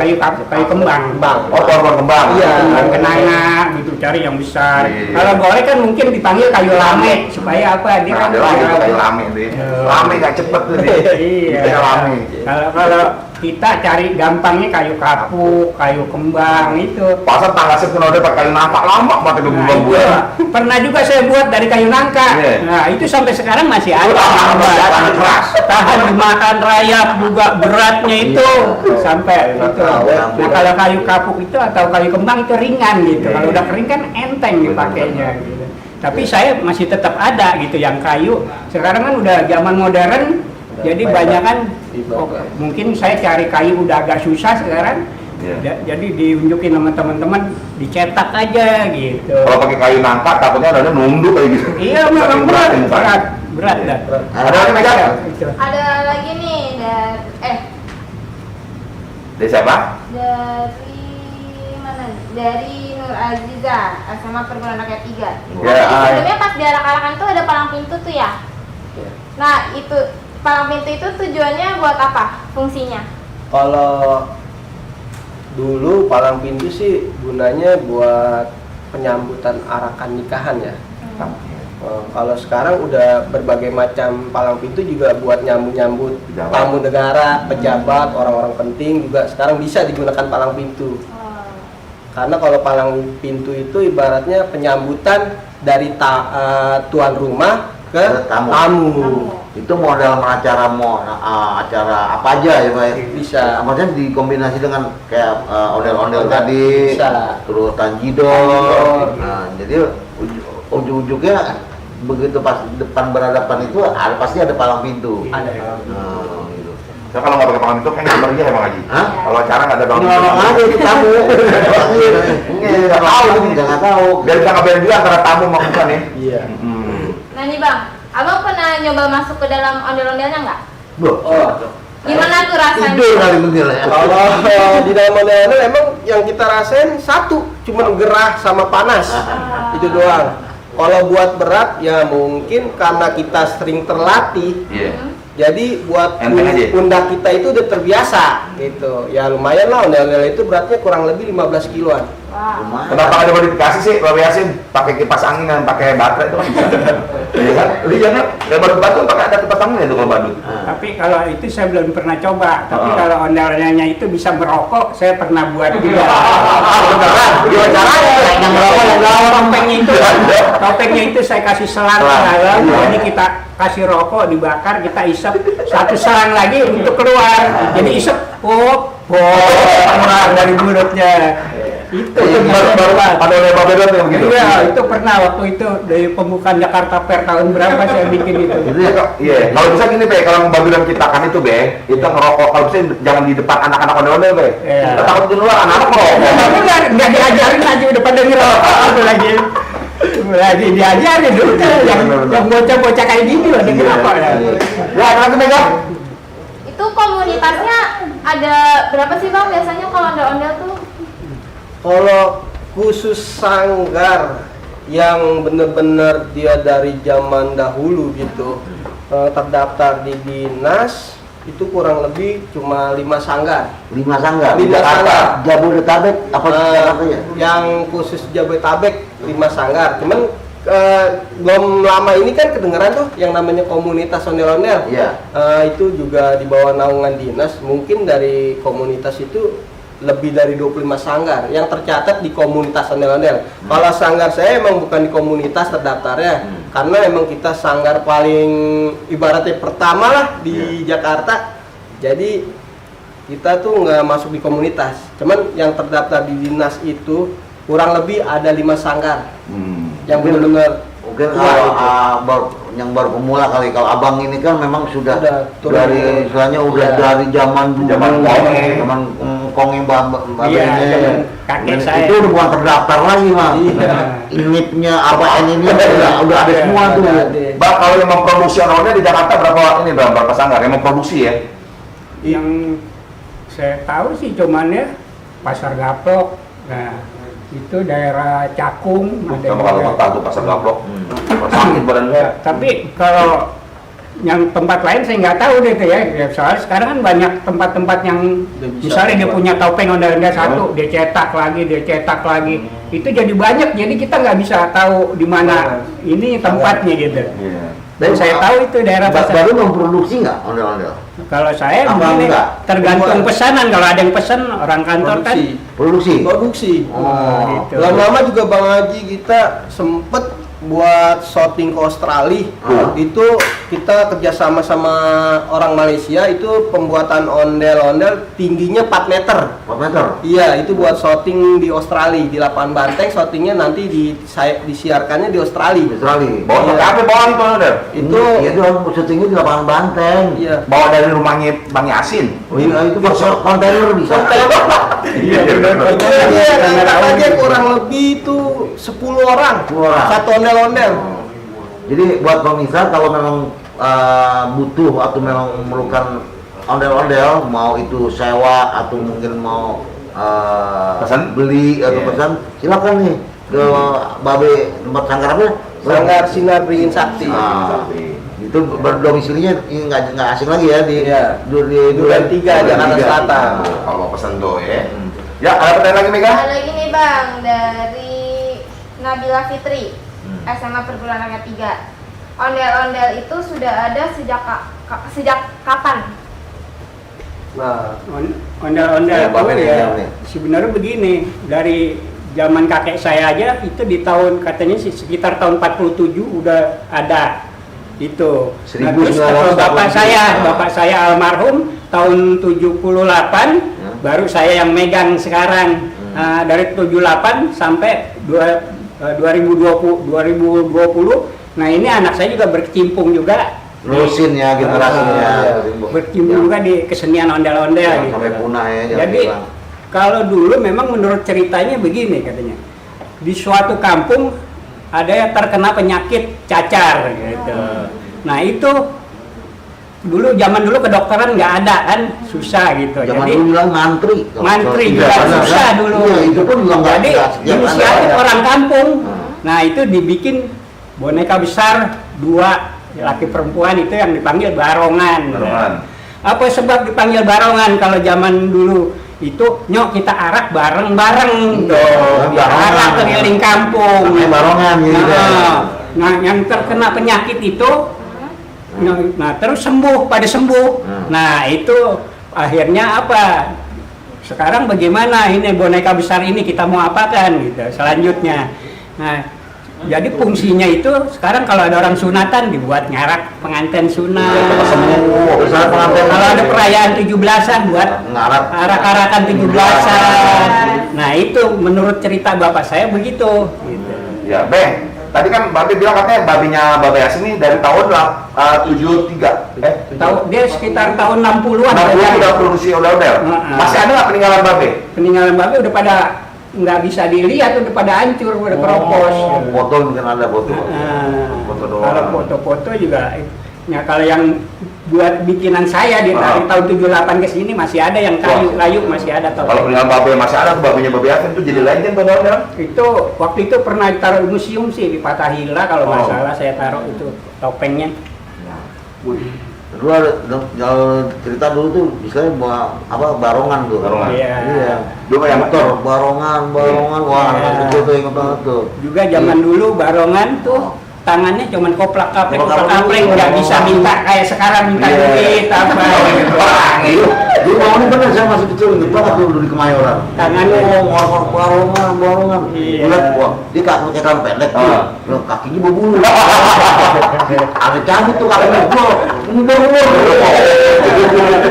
Kayu kembang. Oh, kembang. Iya. Kenanga gitu, cari yang besar. Kalau goreng kan mungkin dipanggil kayu lame supaya apa? Dia kan kayu lame deh. Lame gak cepet tuh deh. Iya. Lame. Kalau kita cari gampangnya kayu kapuk, kayu kembang itu. Pasar tangga kena udah pakai kayu nangka lama banget itu gue. Pernah juga saya buat dari kayu nangka. Nah, itu sampai sekarang masih ada. Tahan keras. Tahan dimakan rayap juga beratnya itu sampai itu. Nah, kalau kayu kapuk itu atau kayu kembang itu ringan gitu. Kalau udah kering kan enteng dipakainya gitu. Tapi saya masih tetap ada gitu yang kayu. Sekarang kan udah zaman modern. Jadi banyak kan mungkin saya cari kayu udah agak susah sekarang. Jadi diunjukin sama teman-teman dicetak aja gitu. Kalau pakai kayu nangka takutnya ada nunduk kayak gitu. Iya memang berat dah. Ada lagi nih dari siapa? Dari mana? Dari Nur Aziza, SMA Perguruan Rakyat 3. Sebelumnya pas di arak-arakan tuh ada palang pintu tuh ya. Nah itu palang pintu itu tujuannya buat apa? Fungsinya? Kalau dulu palang pintu sih gunanya buat penyambutan arakan nikahan ya. Kalau sekarang udah berbagai macam palang pintu juga buat nyambut tamu negara, pejabat, orang-orang penting juga sekarang bisa digunakan palang pintu. Karena kalau palang pintu itu ibaratnya penyambutan dari tuan rumah ke tamu. Itu model acara acara apa aja ya Pak? Bisa. Maksudnya dikombinasi dengan kayak ondel-ondel tadi, bisa. Terus tanjidor. Nah, jadi ujung-ujungnya begitu pas depan berhadapan itu pasti ada palang pintu. Ada. Gitu. Ya kalau nggak pakai palang pintu kan meriah emang Haji. Kalau acara nggak ada palang pintu. Nolong aja di tamu. Nggak tahu. Biar kita nggak beda antara tamu sama bukan ya. Iya. Nah nih Bang, Abang pernah nyoba masuk ke dalam ondel-ondelnya nggak? Gimana tuh rasanya? Tidur kali bener ya. Kalau di dalam ondel-ondel emang yang kita rasain satu, cuma gerah sama panas. Itu doang. Kalau buat berat ya mungkin karena kita sering terlatih. Iya. Jadi buat Enteng aja. pundak kita itu udah terbiasa gitu. Ya lumayan lah ondel-ondel itu beratnya kurang lebih 15 kiloan. Lumayan. Kenapa ada modifikasi sih, Bapak Yasin? Pakai kipas angin dan pakai baterai itu kan bisa. Iya kan? Iya kan? Kayak badut batu pakai ada kipas angin itu kalau badut. Tapi kalau itu saya belum pernah coba. Tapi Oh. kalau ondel-ondelnya itu bisa merokok, saya pernah buat juga. Beneran? Gimana caranya? Yang merokok yang galau. Topengnya itu saya kasih selang ke Selang. dalam, Iya. jadi kita kasih rokok dibakar, kita isep satu selang lagi untuk keluar. Jadi isep, keluar dari mulutnya. Itu Baru ada lebar beda tuh begitu. Iya, itu pernah waktu itu dari pembukaan Jakarta Fair tahun berapa saya bikin itu. Itu ya, iya. Kalau bisa gini, Be, kalau Babylon ciptakan itu, Be, itu ngerokok. Kalau bisa jangan di depan anak-anak ondel-ondel, Be. Iya. Kita takut di luar anak-anak ngerokok. Tapi nggak diajarin aja udah pada ngerokok lagi diajarin dulu tuh yang bocah-bocah kayak gini loh dia ngerokok ya. Ya, ada lagi, Mega. Itu komunitasnya ada berapa sih Bang biasanya kalau ondel-ondel tuh? Kalau khusus sanggar yang bener-bener dia dari zaman dahulu gitu terdaftar di dinas itu kurang lebih cuma 5 sanggar. 5 sanggar. 5 sanggar. Jabodetabek apa Jakarta ya? Yang khusus Jabodetabek 5 sanggar. Cuman belum lama ini kan kedengeran tuh yang namanya komunitas ondel-ondel. Iya. Itu juga di bawah naungan dinas. Mungkin dari komunitas itu lebih dari 25 sanggar yang tercatat di komunitas ondel-ondel. Kalau sanggar saya emang bukan di komunitas terdaftarnya, karena emang kita sanggar paling ibaratnya pertama lah di Jakarta. Jadi kita tuh nggak masuk di komunitas. Cuman yang terdaftar di dinas itu kurang lebih ada 5 sanggar yang benar-benar Mungkin Wah, kalau yang baru pemula kali, kalau abang ini kan memang sudah turun. dari istilahnya udah Iya. dari zaman dulu, Zaman kongeng. zaman kongeng babenya, Iya, kakek saya. itu udah bukan terdaftar lagi mah. Iya. Inipnya apa ini udah ada semua tuh. Bang, kalau yang memproduksi ondel di Jakarta berapa sanggar yang memproduksi ya? Yang saya tahu sih cuman ya Pasar Gaplok, nah itu daerah Cakung ada Sama kalau juga. kota tuh pasar gaplok. Sakit badan Ya, saya. tapi kalau yang tempat lain saya nggak tahu deh tuh ya. Soalnya sekarang kan banyak tempat-tempat yang Udah bisa misalnya dia buat. punya topeng ondel-ondel satu, dia cetak lagi. Itu jadi banyak, jadi kita nggak bisa tahu di mana ini tempatnya gitu. Iya. Dan saya tahu itu daerah pasar. Baru memproduksi nggak ondel-ondel? Kalau saya Apa begini, enggak? tergantung pesanan. Kalau ada yang pesan orang kantor kan. Produksi. Oh, gitu. lama-lama juga Bang Haji kita sempet buat shooting ke Australia. Itu kita kerjasama sama orang Malaysia, itu pembuatan ondel-ondel tingginya 4 meter. 4 meter. Iya, itu buat shooting di Australia, di lapangan banteng. Shootingnya nanti disiarkannya di Australia. Australia. Bawa Iya. pakai apa bawaan itu ondel? Itu itu syutingnya di lapangan banteng. iya. Bawa dari rumahnya Bang Yasin. Oh iya, itu pakai kontainer bisa. Iya, benar. Itu dia ngangkat aja kurang lebih itu 10 orang. 10 orang. Satu ondel-ondel. Jadi buat pemirsa kalau memang butuh atau memang memerlukan ondel-ondel, mau itu sewa atau mungkin mau Pesan? beli atau Iya. pesan, silakan nih ke Babe tempat sanggarnya. Sanggar Sinar Beringin Sakti. Nah, itu berdomisilinya ini nggak asing lagi ya di Iya. Duren 3 Jakarta Selatan. Kalau pesan tuh ya. Ya, ada pertanyaan lagi Mega? Ada lagi nih Bang dari Nabila Fitri, SMA Perguruan Rakyat 3. Ondel-ondel itu sudah ada sejak kapan? Nah, Ondel-ondel Ya, itu Bapak ya ini. sebenarnya begini, dari zaman kakek saya aja itu di tahun katanya sih sekitar tahun 47 udah ada itu. Nah, terus 1987. bapak saya almarhum tahun 78 baru saya yang megang sekarang. Nah, dari 78 sampai 2020. Nah, ini anak saya juga berkecimpung juga Nerusin ya generasinya. berkecimpung juga di kesenian ondel-ondel Jangan gitu. sampai punah ya, jangan Jadi hilang. kalau dulu memang menurut ceritanya begini katanya, di suatu kampung ada yang terkena penyakit cacar gitu. Nah itu zaman dulu kedokteran nggak ada kan, susah gitu. Zaman Jadi dulu bilang mantri. mantri Iya, juga benar, susah kan? dulu. Iya, itu pun juga nggak Jadi jelas. Yang inisiatif ada. orang kampung. Nah itu dibikin boneka besar 2 laki perempuan itu yang dipanggil barongan. Barongan. Apa sebab dipanggil barongan? Kalau zaman dulu itu nyok kita arak bareng-bareng tuh, barongan. arak keliling kampung. Namanya barongan gitu. Nah, yang terkena penyakit itu, nah terus pada sembuh. Nah itu akhirnya apa? Sekarang bagaimana ini boneka besar ini kita mau apakan gitu selanjutnya. Nah jadi fungsinya itu sekarang kalau ada orang sunatan dibuat ngarak pengantin sunat. Besar pengantin. Kalau ada perayaan 17-an buat Ngarak. arak-arakan 17-an. Nah itu menurut cerita bapak saya begitu. Gitu. Ya, Bang. Tadi kan Babe bilang katanya babinya Babe Yasin ini dari tahun 73. Tahu dia sekitar tahun 60-an. 60 udah produksi ondel-ondel. Masih ada nggak peninggalan Babe? Peninggalan babe udah pada nggak bisa dilihat, udah pada hancur, udah keropos. Foto mungkin ada foto. Foto doang. Kalau foto-foto juga, ya kalau yang buat bikinan saya di dari tahun 78 ke sini masih ada yang kayu masih ada. Kalau peninggalan Babe masih ada, babenya Babe Yasin itu jadi legend ondel-ondel. Itu waktu itu pernah ditaruh di museum sih di Fathahillah kalau nggak salah saya taruh itu topengnya. Dulu ada cerita dulu tuh misalnya barongan tuh. Barongan. Iya. Dulu yang Motor barongan, wah anak kecil tuh ingat banget tuh. Juga zaman dulu barongan tuh tangannya cuman koplak-kaplek nggak bisa minta kayak sekarang minta duit apa gitu. Dulu bangun bener saya masih kecil inget banget dulu di Kemayoran. Tangannya barongan. Iya. Lihat wah, dia pakai celana pendek tuh. Loh, kakinya berbulu. Ada cabut tuh kakinya bro. Ini berbulu.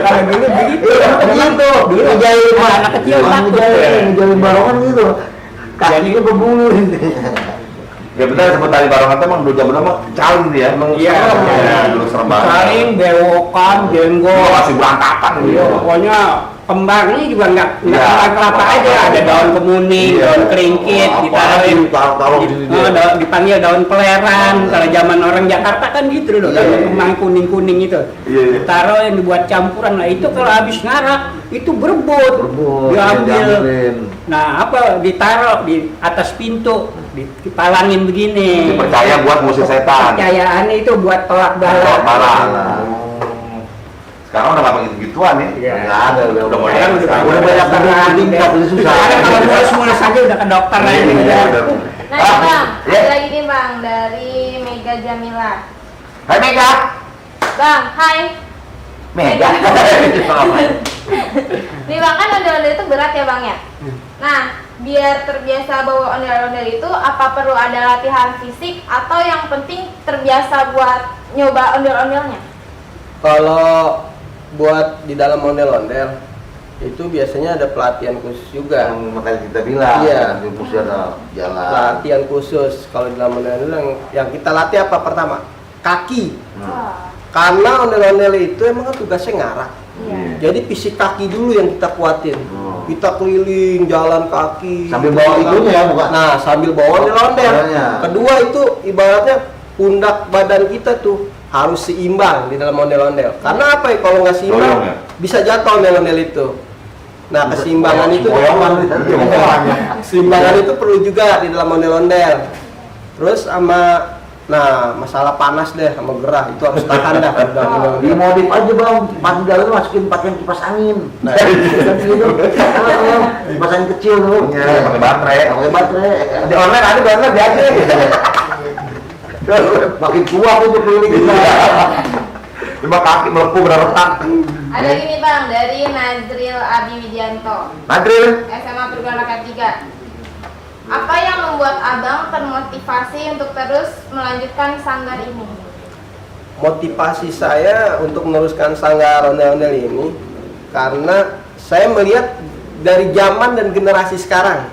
Kalau dulu begitu. Begitu. Dulu ngejailin anak kecil takut. Ngejailin barongan gitu. Kakinya berbulu. Ya benar sebut tali barongan itu emang dulu zaman lama caling dia, emang Iya, serem ya, dulu serem banget. Saling bewokan, jenggot. Masih berantakan Iya, gitu. pokoknya kembangnya juga nggak Iya. kembang kelapa aja, ada daun kemuning, Iya. daun kelingkit, ditaruhin, taruh di sini. dipanggil daun peleran. Kalau zaman orang Jakarta kan gitu loh, Iya. kembang kuning itu, Iya. ditaruh yang dibuat campuran. Nah itu kalau habis ngarak itu berebut, diambil. diambilin. Nah apa ditaruh di atas pintu, dipalangin begini. Dipercaya buat musuh setan. Kepercayaannya itu buat tolak Tolak bala. bala. Sekarang udah nggak begitu gituan ya. Iya. Nggak ada Udah udah mulai. Sekarang udah banyak tingkat ini susah. Sekarang kalau mulus-mulus aja udah ke dokter aja. Iya, udah. udah. Nah, nih, Bang, Iya. ada lagi nih Bang dari Mega Jamila. Hai Mega. Bang, hai. Mega. Nih Bang, kan ondel-ondel itu berat ya Bang ya? Nah, biar terbiasa bawa ondel-ondel itu, apa perlu ada latihan fisik atau yang penting terbiasa buat nyoba ondel-ondelnya? Kalau buat di dalam ondel-ondel itu biasanya ada pelatihan khusus juga. Makanya kita bilang, Iya. mesti ada jalan. Pelatihan khusus kalau di dalam ondel-ondel yang kita latih apa pertama? Kaki. Wah, Karena ondel-ondel itu emang kan tugasnya ngarak. iya. Jadi fisik kaki dulu yang kita kuatin. Kita keliling jalan kaki. Sambil bawa itunya ya, bukan? Nah, sambil bawa ondel-ondel. Ondel-ondelnya. Kedua itu ibaratnya pundak badan kita tuh harus seimbang di dalam ondel-ondel. Karena apa ya kalau nggak seimbang Boyong ya? bisa jatuh ondel-ondel itu. Nah, keseimbangan itu keseimbangan itu perlu juga di dalam ondel-ondel. Terus sama masalah panas deh sama gerah itu harus tahan dah di dalam ondel-ondel. Dimodif aja bang, pas di dalam masukin pakai kipas angin. Nah, Kan gitu. Kipas angin kecil tuh. Iya, pakai baterai. Pakai baterai. Di online ada biasa. Makin kuat itu keliling kita. Cuma kaki melepuh benar-benar. Ada gini Bang dari Nazril Abi Widianto, Madril. SMA Perguruan Rakyat 3. Apa yang membuat Abang termotivasi untuk terus melanjutkan sanggar ini? motivasi saya untuk meneruskan sanggar ondel-ondel ini karena saya melihat dari zaman dan generasi sekarang.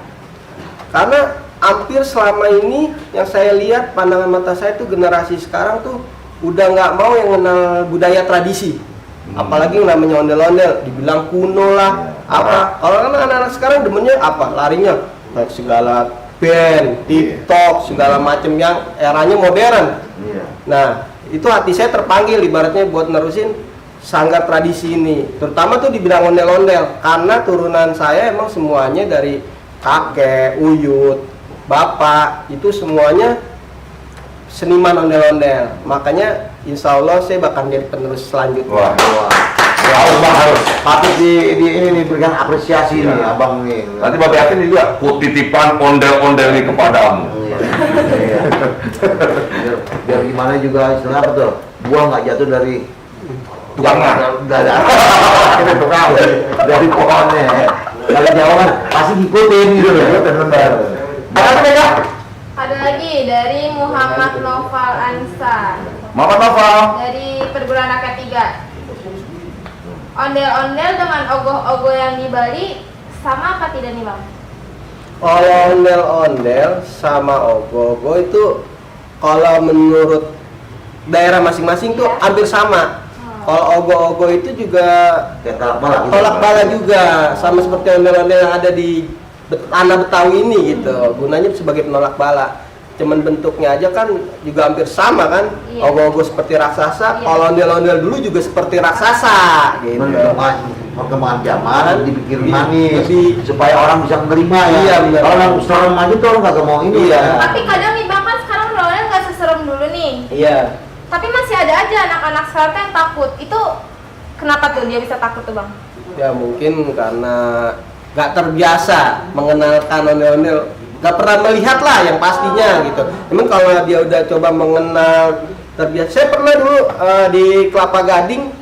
Karena hampir selama ini yang saya lihat pandangan mata saya tuh generasi sekarang tuh udah nggak mau yang kenal budaya tradisi. Apalagi yang namanya ondel-ondel dibilang kuno lah apa. Kalau anak-anak sekarang demennya apa? Larinya segala band, TikTok, segala macam yang eranya modern. Iya. Nah, itu hati saya terpanggil ibaratnya buat nerusin sanggar tradisi ini, terutama tuh di bidang ondel-ondel, karena turunan saya emang semuanya dari kakek, uyut, bapak, itu semuanya seniman ondel-ondel. Makanya insya Allah saya bakal jadi penerus selanjutnya. Wah, harus patut ini diberikan apresiasi nih abang nih. Nanti Bapak yakin juga kutitipan ondel-ondel ini kepadamu. Iya. biar gimana juga istilahnya apa tuh, buah nggak jatuh dari Tukangnya. Ini tukang dari pohonnya. Kalau Jawa kan pasti ngikutin gitu loh. Benar. Ada lagi dari Muhammad Noval Ansar Muhammad Noval. dari perguruan rakyat 3. Ondel-ondel dengan ogoh-ogoh yang di Bali sama apa tidak nih Bang? Kalau ondel-ondel sama ogoh-ogoh itu kalau menurut daerah masing-masing tuh hampir sama. Kalau ogoh-ogoh itu juga tolak bala juga, sama seperti ondel-ondel yang ada di tanah Betawi ini gitu. Gunanya sebagai penolak bala. Cuman bentuknya aja kan juga hampir sama kan. Iya. Ogoh-ogoh seperti raksasa, Iya. kalau ondel-ondel dulu juga seperti raksasa gitu. Perkembangan zaman dibikin Lebih- manis lebih- supaya orang bisa menerima ya. Iya, benar. Kalau orang serem aja tuh orang kagak mau ini Iya. ya. Tapi kadang nih Bang kan sekarang ondel-ondel nggak seserem dulu nih. Iya. Tapi masih ada aja anak-anak sekarang tuh yang takut. Itu kenapa tuh dia bisa takut tuh Bang? Ya mungkin karena nggak terbiasa mengenalkan ondel-ondel, nggak pernah melihat lah yang pastinya gitu. Emang kalau dia udah coba mengenal terbiasa, saya pernah dulu di Kelapa Gading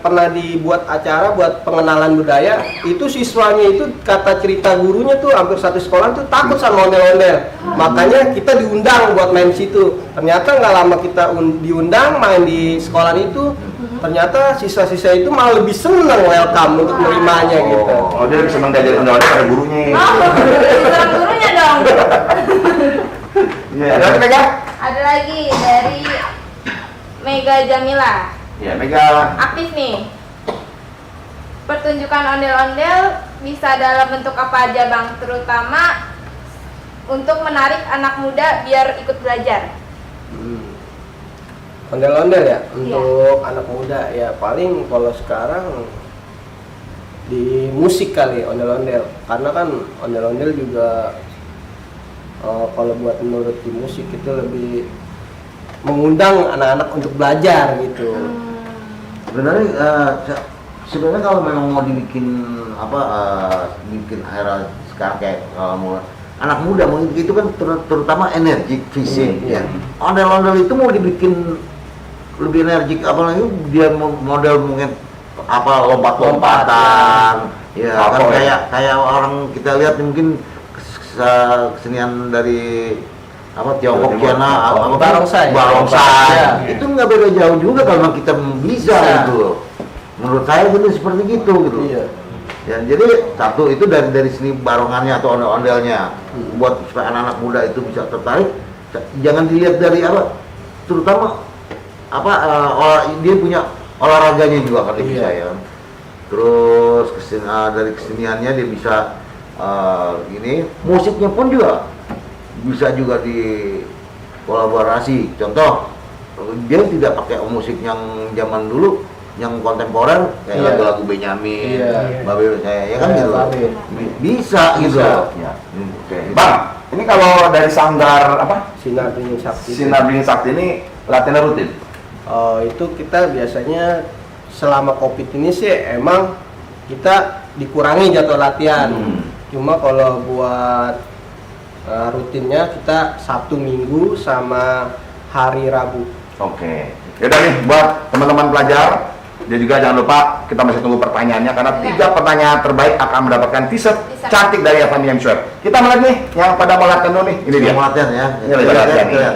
pernah dibuat acara buat pengenalan budaya. Itu siswanya itu kata cerita gurunya tuh hampir satu sekolah tuh takut sama ondel-ondel. Makanya kita diundang buat main situ. Ternyata nggak lama kita diundang main di sekolah itu. Ternyata siswa-siswa itu malah lebih seneng welcome untuk menerimanya gitu. Oh, dia lebih senang diajarin ondel-ondel pada gurunya. Oh, serem gurunya dong. Iya. Ada lagi Mega? Ada lagi dari Mega Jamila. Ya, Mega. Aktif nih. Pertunjukan ondel-ondel bisa dalam bentuk apa aja Bang? Terutama untuk menarik anak muda biar ikut belajar. Ondel-ondel ya untuk anak muda ya, paling kalau sekarang di musik kali ondel-ondel, karena kan ondel-ondel juga kalau buat menurut di musik itu lebih mengundang anak-anak untuk belajar gitu. Sebenarnya kalau memang mau dibikin bikin era sekarang kayak kalau mau anak muda mungkin itu kan terutama energik fisik ya. Ondel-ondel itu mau dibikin lebih energik, apalagi dia model mungkin lompat-lompatan ya kan, kayak orang kita lihat mungkin kesenian dari Tiongkok, Cina, barongsai. Ya. Itu nggak beda jauh juga kalau kita bisa gitu. Menurut saya gitu seperti gitu gitu. Iya. Ya, jadi satu itu dari seni barongannya atau ondel-ondelnya buat supaya anak-anak muda itu bisa tertarik. Jangan dilihat dari terutama dia punya olahraganya juga kan bisa ya. Terus dari keseniannya dia bisa musiknya pun juga bisa juga di kolaborasi. Contoh, dia tidak pakai musik yang zaman dulu, yang kontemporer kayak lagu-lagu Benyamin, Babe saya ya kan gitu. Bisa gitu. Ya. Oke. Bang, ini kalau dari sanggar Sinar Beringin Sakti. Sinar Beringin Sakti ini latihan rutin? Itu kita biasanya selama COVID ini sih emang kita dikurangi jadwal latihan. Cuma kalau buat rutinnya kita Sabtu Minggu sama hari Rabu. Oke. Yaudah nih buat teman-teman pelajar, dan juga jangan lupa kita masih tunggu pertanyaannya karena 3 pertanyaan terbaik akan mendapatkan t-shirt cantik dari Avani Hemsworth. Kita melihat nih yang pada mau latihan dulu nih. Ini dia. Mau latihan ya. Ini lagi latihan nih. Ya.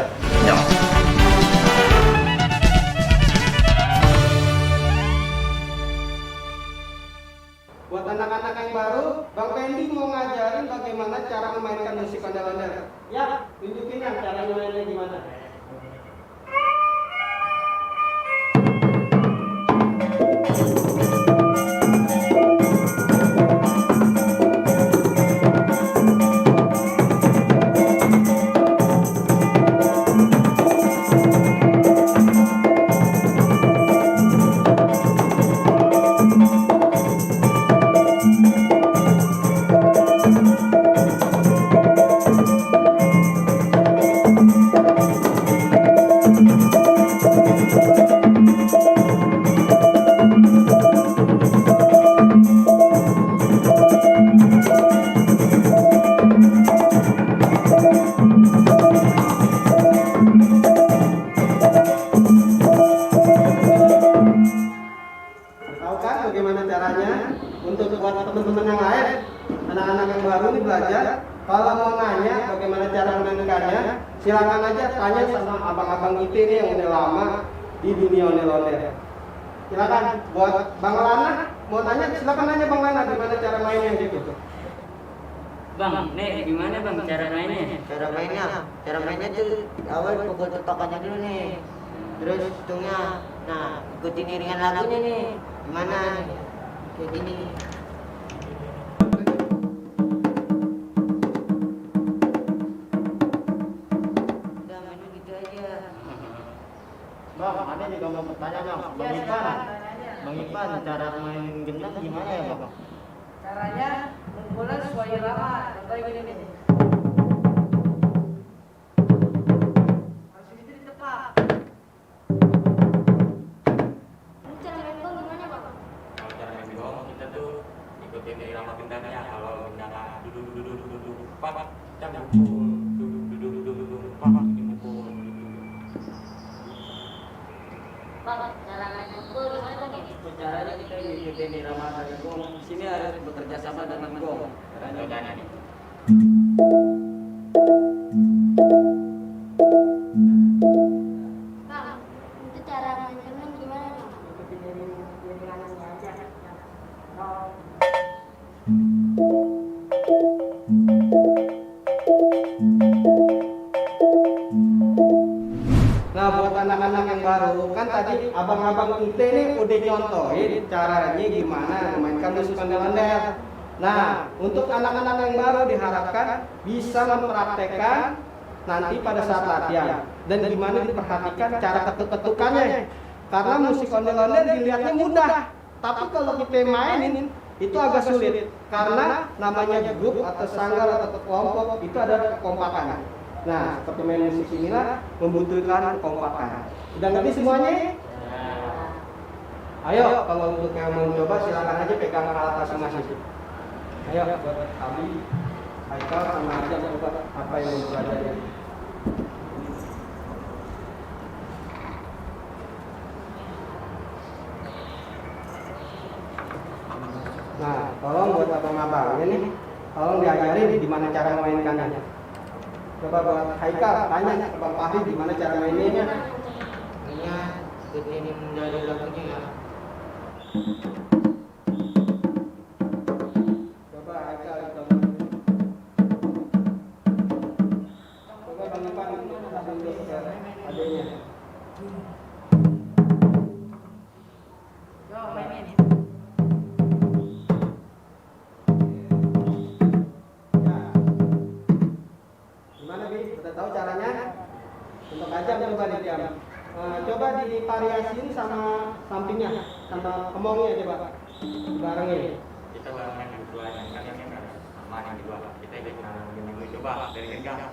Buat anak-anak yang baru, Bang Pendi mau ngajarin bagaimana cara memainkan musik ondel-ondel. Ya, tunjukin yang cara mainnya gimana. tanya, silakan aja tanya sama abang-abang IT nih yang udah lama di dunia ondel-ondel. Silakan buat Bang Lana mau tanya, silakan nanya Bang Lana gimana cara mainnya gitu. Bang, nih gimana bang cara mainnya? Cara mainnya tuh awal pukul cetokannya dulu nih, terus hitungnya. Nah, ikutin iringan lagunya nih. Gimana? Kayak gini. Udah main gitu aja. Bang, ada juga mau bertanya bang. Bang Ipan, cara main gendang gimana ya bang? Caranya menggunakan sesuai irama. Contohnya gini nih. Harus itu tepat. Cara main gong gimana bang? Kalau cara main gong kita tuh ikutin irama gendangnya. Kalau gendangnya duduk pak, jangan duduk pak, mukul. Bang, cara main mukul gimana bang? Caranya kita ikutin irama dari gong. Di sini harus bekerja sama dengan gong. Caranya nih. Bang, itu cara main gendang gimana bang? Nah, buat anak-anak yang baru, kan tadi abang-abang IT nih udah nyontohin caranya gimana memainkan musik ondel-ondel. Nah, untuk anak-anak yang baru diharapkan bisa mempraktekkan nanti pada saat latihan dan gimana diperhatikan cara ketuk-ketukannya. Karena musik ondel-ondel dilihatnya mudah, tapi kalau kita mainin itu agak sulit karena namanya grup atau sanggar atau kelompok itu ada kekompakan. Nah, seperti main musik inilah membutuhkan kekompakan. Udah ngerti semuanya? Ayo, kalau untuk yang mau coba silakan aja pegang alat masing-masing. Ayo, buat Abi, Haikal sama aja coba apa yang mau pelajari. Nah, tolong buat abang-abangnya nih, tolong diajarin gimana cara memainkannya. Coba buat Haikal, tanya ke Bang Fahri gimana cara mainnya. Ini ikutin dari lagunya ya. Coba Haikal coba. Coba Bang Ipan kasih dulu ke adanya. Yo, mainin. Gimana Bi? Udah tahu caranya? Untuk aja coba diam. Coba divariasiin sama sampingnya, sama kemongnya coba. Barengin. Kita bareng yang kedua yang kan yang sama yang kedua. Kita ikut yang dulu coba dari gendang.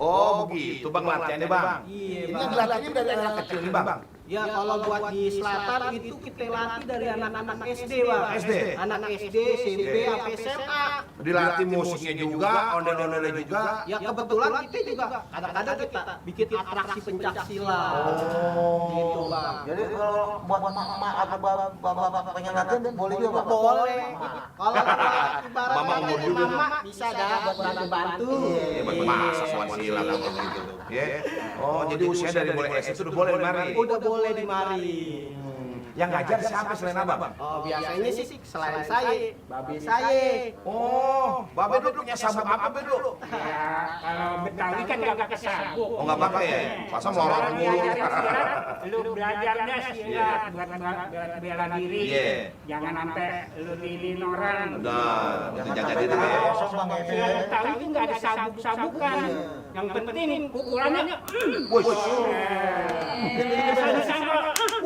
Oh begitu bang latihannya bang. Iya, Ini Bang. latihannya dari anak kecil nih bang. Ya kalau buat di selatan itu kita latih dari anak-anak SD, Bang. SD? Anak SD, SMP, sampai SMA. Dilatih musiknya juga, ondel-ondelnya juga. Ya kebetulan kita juga kadang-kadang kita bikin atraksi pencak silat. Gitu, Bang. Jadi kalau buat mama atau bapak pengen latihan boleh juga Pak? Boleh. Kalau ibaratnya Mama umur dari juga. mama bisa dah buat bantu-bantu. Ya buat masa buat silat gitu. Ya. Oh jadi usia dari mulai SD itu udah boleh mari. Udah boleh di mari. Yang ngajar siapa selain abang? Oh, biasanya sih selain saya, babe saya. Oh, babe dulu punya sabuk apa be dulu? Ya, kalau Betawi kan nggak pakai sabuk. Oh, nggak pakai ya? Masa mau orang mulu? Lu belajarnya silat buat bela diri. Iya. Jangan sampai lu lilin orang. Udah, jaga diri ya. Silat Betawi itu nggak ada sabuk-sabukan. Yang penting pukulannya. Wih,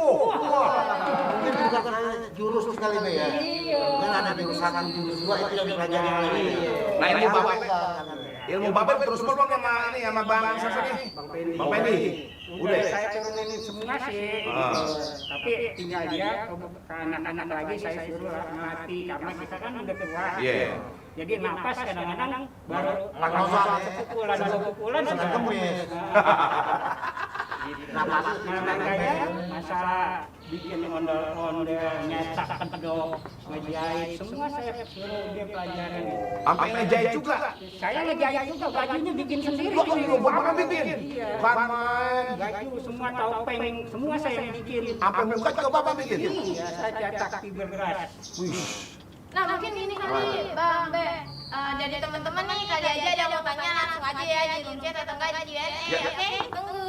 Mungkin juga karena jurus sekali be ya. Kan ada jurusan jurus dua itu yang dipelajari. nah ilmu bapak terus belum sama ini sama bang siapa nih? Bang Pendi. Udah ya? Saya turunin semua sih. Tapi tinggal dia ke anak-anak lagi saya suruh melatih karena kita kan udah tua. Iya. Jadi napas kadang-kadang baru Napas. sepukulan dua pukulan Sudah kemis. Makanya masalah bikin ondel-ondel, nyetak kedok, ngejahit, semua saya suruh dia pelajarin. Sampai ngejahit juga. Saya ngejahit juga, bajunya bikin sendiri. Oh, bapak bikin? Iya. Batman. Baju semua topeng, semua saya yang bikin. Sampai muka juga bapak bikin? Iya, saya cetak fiberglass. Nah mungkin ini kali Bang Be, dari teman-teman nih kali aja ada yang mau tanya langsung aja ya di room chat atau enggak di Q&A. Oke, tunggu.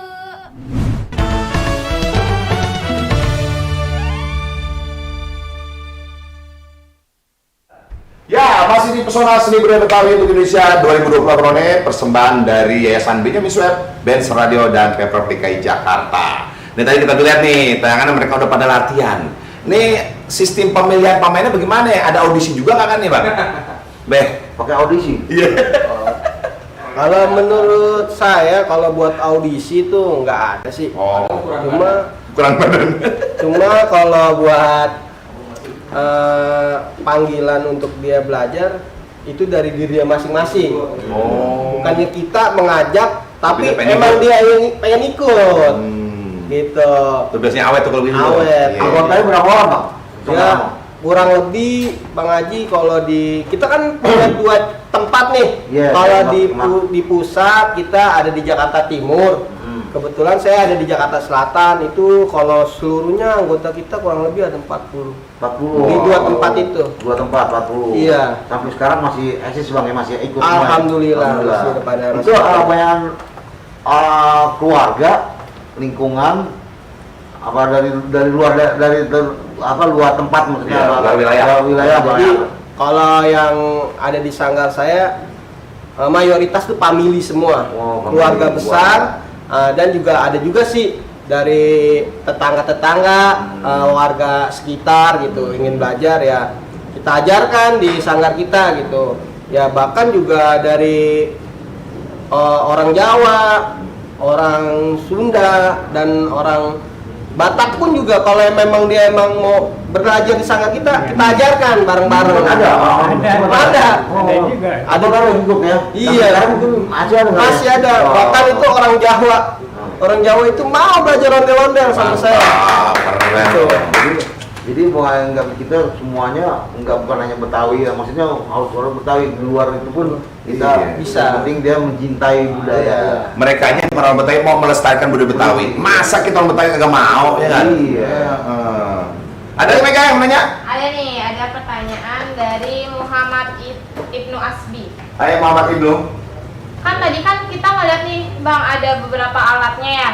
Ya, masih di Pesona Seni Budaya Betawi untuk Indonesia 2020 Krone, persembahan dari Yayasan Benjamin Sueb, Benz Radio, dan Pemprov DKI Jakarta. Ini tadi kita lihat nih, tayangannya mereka udah pada latihan. Ini sistem pemilihan pemainnya bagaimana ya? Ada audisi juga nggak kan nih, Bang? Beh, Pakai audisi. iya. Kalau menurut saya kalau buat audisi tuh nggak ada sih. Oh, Cuma kurang badan. cuma kalau buat panggilan untuk dia belajar itu dari diri dia masing-masing. Oh. Bukannya kita mengajak, tapi Tapi dia pengen emang ikut. dia yang pengen ikut. Gitu. Tuh biasanya awet tuh kalau gitu. Awet. Iya. Anggotanya berapa orang, Bang? Ya, kurang lebih Bang Haji kalau di kita kan punya dua tempat nih. Iya, Kalau tempat. di pusat kita ada di Jakarta Timur. Kebetulan saya ada di Jakarta Selatan. Itu kalau seluruhnya anggota kita kurang lebih ada 40. 40. Di dua tempat itu. Dua tempat 40. Iya. Sampai sekarang masih eksis Bang ya, masih ikut semua ya? Alhamdulillah, masih ada pada Itu bayangan keluarga, lingkungan apa dari luar luar tempat maksudnya Iya, luar wilayah. Luar wilayah. Jadi kalau yang ada di sanggar saya mayoritas tuh family semua, Oh, family, keluarga besar, dan juga ada juga sih dari tetangga-tetangga, warga sekitar gitu ingin belajar ya kita ajarkan di sanggar kita gitu. Ya bahkan juga dari orang Jawa, orang Sunda, dan orang Batak pun juga kalau memang dia emang mau belajar di sanggar kita ajarkan bareng-bareng. Ada. Ada. juga. Ada kan hidup ya? Iya. Sekarang mungkin masih ada. Masih ada. Oh. Bahkan itu orang Jawa. Orang Jawa itu mau belajar ondel-ondel sama saya. Keren. Jadi mau nggak kita semuanya bukan hanya Betawi ya, maksudnya harus orang Betawi di luar itu pun kita Iya. Bisa. Yang penting dia mencintai budaya. Mereka orang Betawi mau melestarikan budaya Betawi. Masa kita orang Betawi kagak mau, ya kan? Iya. Ada yang megang yang nanya? Ada nih, ada pertanyaan dari Muhammad Ibnu Asbi. Ayo Muhammad Ibnu. Kan tadi kan kita ngeliat nih Bang ada beberapa alatnya ya.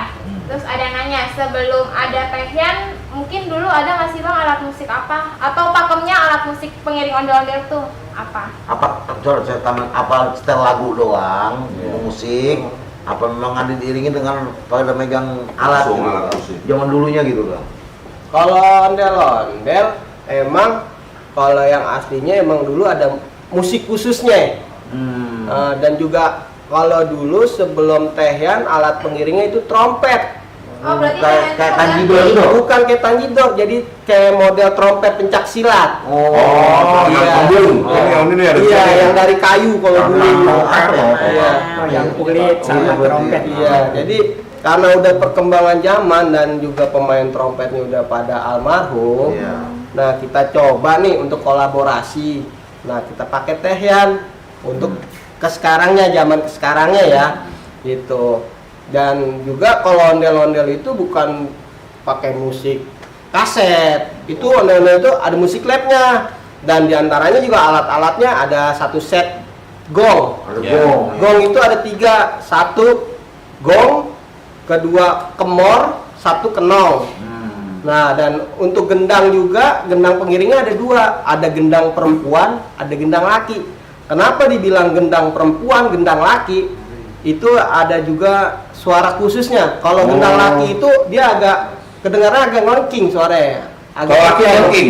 Terus ada yang nanya, sebelum ada tehian mungkin dulu ada nggak sih Bang alat musik apa? Atau pakemnya alat musik pengiring ondel-ondel tuh apa? Apa saya tambah apa setel lagu doang, musik, apa memang ada diiringin dengan pada megang alat, Langsung gitu, alat Bang? musik. Zaman dulunya gitu Bang. Kalau ondel-ondel emang kalau yang aslinya emang dulu ada musik khususnya. Dan juga kalau dulu sebelum tehian alat pengiringnya itu trompet. Oh berarti Kayak tanjidor itu. Bukan kayak tanjidor, jadi kayak model trompet pencak silat. Oh, Iya. yang kambing. Ini ada. Iya, yang dari kayu kalau dulu. Iya. Yang kulit sama trompet. Iya, jadi karena udah perkembangan zaman dan juga pemain trompetnya udah pada almarhum. Iya. Nah, kita coba nih untuk kolaborasi. Nah, kita pakai tehian untuk zaman sekarangnya ya. Gitu. Dan juga kalau ondel-ondel itu bukan pakai musik kaset. Itu ondel-ondel itu ada musik labnya, dan diantaranya juga alat-alatnya ada satu set gong. Gong itu ada 3, 1 gong, kedua kemor, 1 kenong. Nah, dan untuk gendang juga, gendang pengiringnya ada 2, ada gendang perempuan, ada gendang laki. Kenapa dibilang gendang perempuan, gendang laki? Itu ada juga suara khususnya. Kalau gendang laki itu dia agak kedengarannya agak ngelengking suaranya. Kalau laki ngelengking?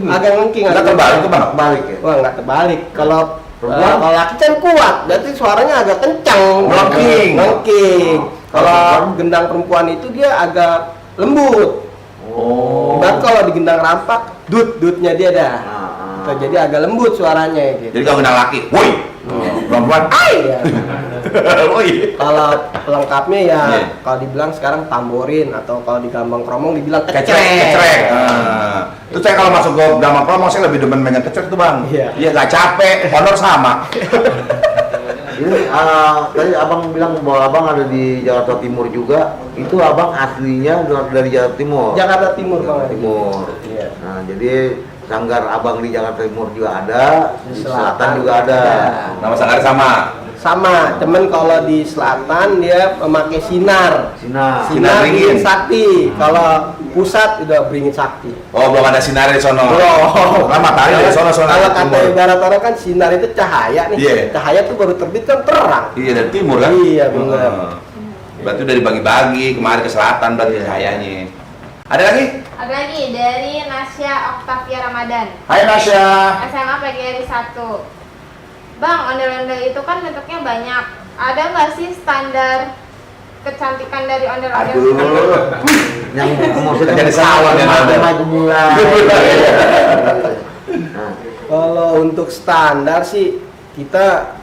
Agak ngelengking. Nggak terbalik tuh bang? Balik ya. Wah, nggak terbalik. Kalau laki kan kuat, berarti suaranya agak kencang. Ngelengking. Kalau gendang perempuan itu dia agak lembut. Dan kalau di gendang rampak, dut-dutnya dia dah. Jadi agak lembut suaranya gitu. Jadi kalau gendang laki, woi, perempuan, Ya. woi. Kalau pelengkapnya ya, kalau dibilang sekarang tamborin, atau kalau di Gambang Kromong dibilang Kecrek. kecrek. Itu saya kalau masuk ke Gambang Kromong saya lebih demen megang kecrek tuh bang. Iya, nggak capek, honor sama. Ini tadi abang bilang bahwa abang ada di Jakarta Timur juga. Itu abang aslinya dari Jakarta Timur. Jakarta Timur bang. Timur. Iya. Nah, jadi sanggar abang di Jakarta Timur juga ada, di selatan juga ada. Nama sanggar sama. Sama, temen kalau di selatan dia memakai sinar. Sinar Beringin Sakti. Kalau pusat udah Beringin Sakti. Oh, belum ada sinar di sono. Belum. Kan matahari dari sono. Kalau kata ibarat orang kan sinar itu cahaya nih. Iya. Cahaya tuh baru terbit kan terang. Iya, dari timur kan? Iya, benar. Berarti udah dibagi-bagi kemarin ke selatan berarti cahayanya. Ada lagi? Ada lagi dari Nasya Oktavia Ramadan. Hai Nasya. SMA PGRI 1. Bang, ondel-ondel itu kan bentuknya banyak. Ada nggak sih standar kecantikan dari ondel-ondel? Yang maksudnya jadi sawan ya maju mulai. Kalau untuk standar sih kita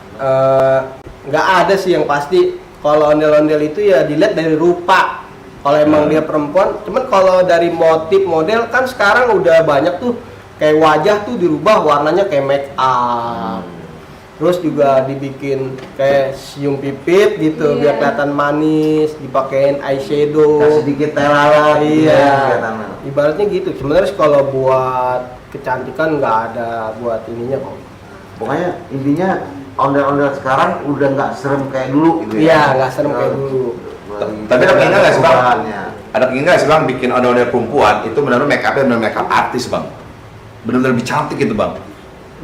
nggak ada sih yang pasti. Kalau ondel-ondel itu ya dilihat dari rupa. Kalau emang dia perempuan, cuman kalau dari motif model kan sekarang udah banyak tuh kayak wajah tuh dirubah warnanya kayak make up. Terus juga dibikin kayak siung pipit gitu biar kelihatan manis, dipakein eyeshadow. Kasih sedikit terala. Iya. Ibaratnya gitu. Sebenarnya kalau buat kecantikan nggak ada buat ininya kok. Pokoknya intinya ondel-ondel sekarang udah nggak serem kayak dulu gitu ya. Iya, nggak serem kayak dulu. Tapi ada keinginan nggak sih bang? Ada keinginan nggak sih bang bikin ondel-ondel perempuan itu benar-benar make upnya benar make up artis bang? Benar-benar lebih cantik gitu bang?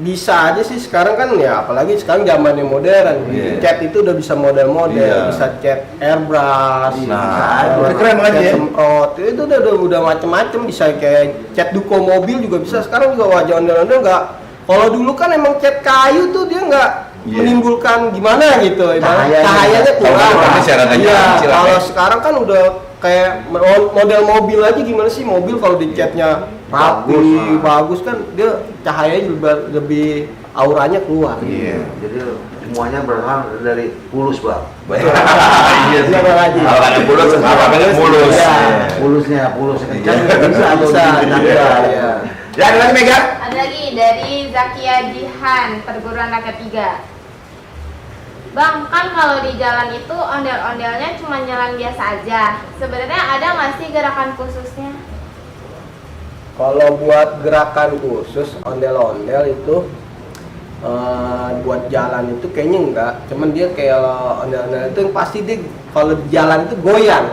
Bisa aja sih sekarang kan ya, apalagi sekarang zamannya modern. Cat itu udah bisa model-model, bisa cat airbrush, keren banget ya. Semprot, itu udah macem-macem, bisa kayak cat duko mobil juga bisa. Sekarang juga wajah ondel-ondel nggak. Kalau dulu kan emang cat kayu tuh dia nggak menimbulkan gimana gitu, cahayanya kurang. Iya, kalau sekarang kan udah kayak model mobil aja gimana sih, mobil kalau dicatnya rapi bagus kan dia cahayanya lebih auranya keluar. Iya, jadi semuanya berasal dari Pulus bang. Iya sih. Kalau ada Pulus, apa-apanya Pulus. Pulusnya bisa. Ya, ada lagi Mega? Ada lagi dari Zakia Jihan, Perguruan Rakyat 3. Bang, kan kalau di jalan itu ondel-ondelnya cuma jalan biasa aja. Sebenarnya ada nggak sih gerakan khususnya? Kalau buat gerakan khusus ondel-ondel itu buat jalan itu kayaknya enggak. Cuman dia kayak ondel-ondel itu yang pasti dia kalau di jalan itu goyang,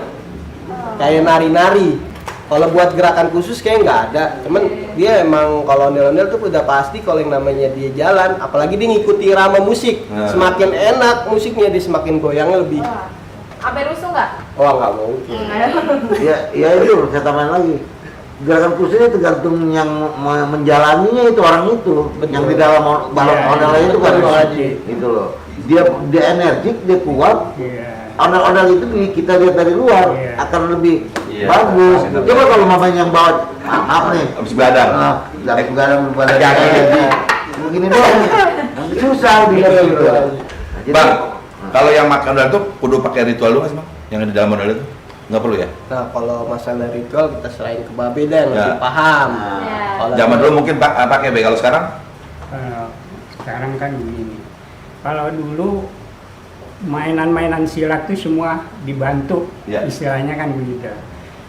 kayak nari-nari. Kalau buat gerakan khusus kayak nggak ada. Cuman dia emang kalau ondel-ondel tuh udah pasti kalau yang namanya dia jalan, apalagi dia ngikuti irama musik. Semakin enak musiknya dia semakin goyangnya lebih. Sampai rusuh nggak? Wah, nggak mungkin. Ya itu saya tambahin lagi. Gerakan khususnya tergantung yang menjalaninya itu orang itu. Betul. Yang di dalam balon ondel itu kan gitu loh. Dia energik, dia kuat. Ondel-ondel itu kita lihat dari luar akan lebih bagus. Coba kalau mamanya yang bawa apa nih? Habis begadang. Habis begadang begini doang. Susah dia gitu. Bang, kalau yang makan ondel itu kudu pakai ritual dulu nggak sih bang? Yang di dalam ondel itu nggak perlu ya? Nah, kalau masalah ritual kita selain ke Babe dan lebih paham. Zaman dulu mungkin pakai be, kalau sekarang? Sekarang kan begini. Kalau dulu mainan-mainan silat itu semua dibantu, istilahnya kan begitu.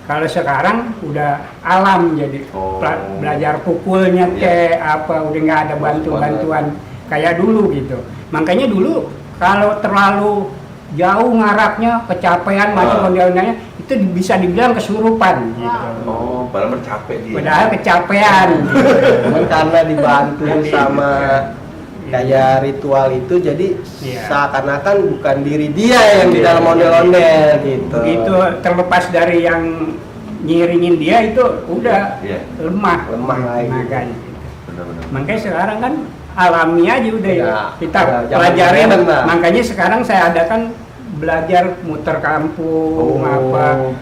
Kalau sekarang udah alam jadi Oh. belajar pukulnya kayak apa udah nggak ada bantuan kayak dulu gitu. Makanya dulu kalau terlalu jauh ngarapnya kecapean masuk ondel-ondelnya itu bisa dibilang kesurupan gitu. Oh, padahal bercapek dia. Padahal kecapean. Cuman karena dibantu sama kayak ritual itu, jadi seakan-akan bukan diri dia yang di dalam ondel-ondel gitu. Begitu terlepas dari yang nyiringin dia itu udah lemah lagi. makanya. Benar-benar. Makanya sekarang kan alami aja udah ya. Kita udah zaman pelajarin. modern lah. Makanya sekarang saya adakan belajar muter kampung apa.